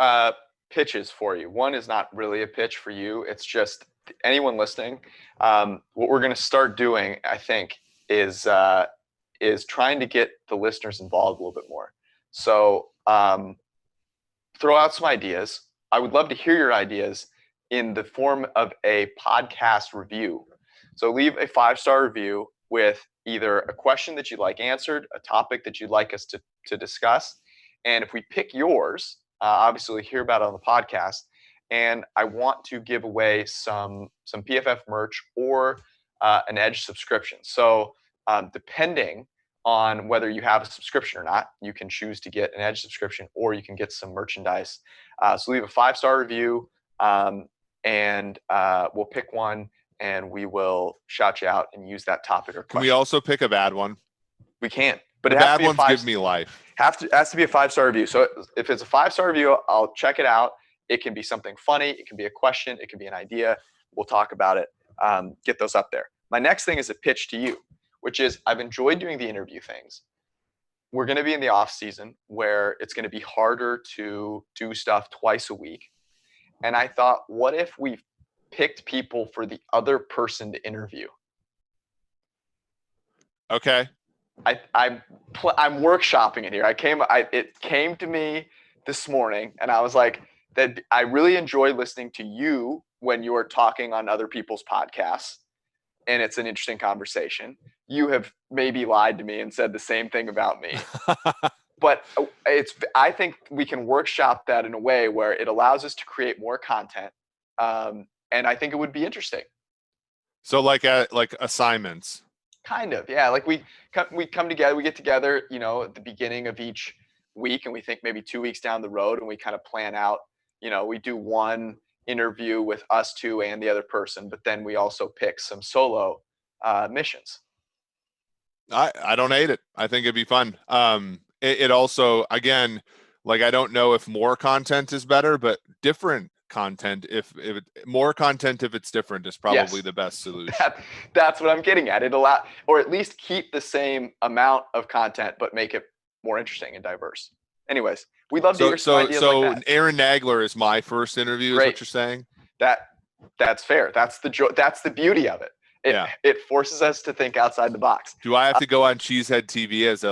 pitches for you. One is not really a pitch for you. It's just anyone listening. What we're going to start doing, I think, is trying to get the listeners involved a little bit more. So throw out some ideas. I would love to hear your ideas in the form of a podcast review. So leave a 5-star review with either a question that you'd like answered, a topic that you'd like us to discuss. And if we pick yours, obviously we'll hear about it on the podcast. And I want to give away some PFF merch or an Edge subscription. So depending on whether you have a subscription or not, you can choose to get an Edge subscription or you can get some merchandise. So leave a 5-star review and we'll pick one and we will shout you out and use that topic or question. Can we also pick a bad one? We can. But the it has bad to be ones give me life. Has to be a 5-star review. So if it's a 5-star review, I'll check it out. It can be something funny. It can be a question. It can be an idea. We'll talk about it. Get those up there. My next thing is a pitch to you, which is I've enjoyed doing the interview things. We're going to be in the off season where it's going to be harder to do stuff twice a week. And I thought, what if we picked people for the other person to interview? Okay. I'm workshopping it here. It came to me this morning, and I was like, that I really enjoy listening to you when you are talking on other people's podcasts, and it's an interesting conversation. You have maybe lied to me and said the same thing about me, but I think we can workshop that in a way where it allows us to create more content, and I think it would be interesting. So like assignments. Kind of, yeah. Like we come together, we get together, at the beginning of each week, and we think maybe 2 weeks down the road, and we kind of plan out. We do one interview with us two and the other person, but then we also pick some solo missions. I don't hate it. I think it'd be fun. It also, again, like I don't know if more content is better, but different content if more content if it's different is probably the best solution. That's what I'm getting at. It or at least keep the same amount of content but make it more interesting and diverse. Anyways, we'd love to hear some ideas like that. Aaron Nagler is my first interview. Is what you're saying? That's fair. That's the beauty of it. It forces us to think outside the box. Do I have to go on Cheesehead TV as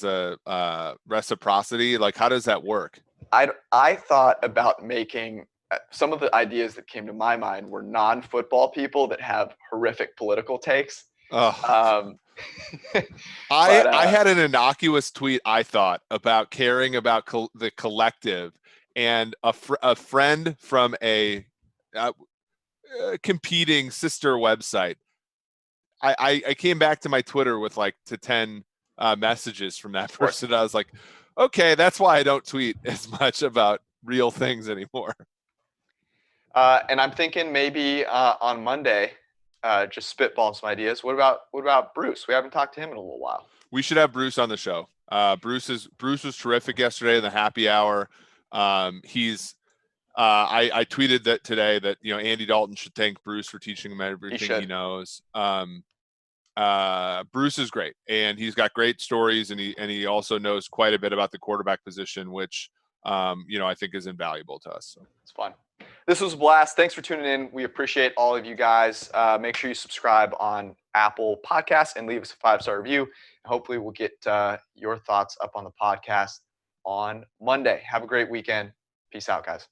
a reciprocity? Like, how does that work? I thought about making some of the ideas that came to my mind were non-football people that have horrific political takes. I had an innocuous tweet, I thought, about caring about the collective, and a friend from a competing sister website. I came back to my Twitter with like 10 messages from that person. I was like, okay, that's why I don't tweet as much about real things anymore. And I'm thinking maybe on Monday, just spitballing some ideas. What about Bruce? We haven't talked to him in a little while. We should have Bruce on the show. Bruce was terrific yesterday in the happy hour. I tweeted that today that Andy Dalton should thank Bruce for teaching him everything he knows. Bruce is great, and he's got great stories, and he also knows quite a bit about the quarterback position, which I think is invaluable to us. So it's fun. This was a blast. Thanks for tuning in. We appreciate all of you guys. Make sure you subscribe on Apple Podcasts and leave us a 5-star review. Hopefully we'll get your thoughts up on the podcast on Monday. Have a great weekend. Peace out, guys.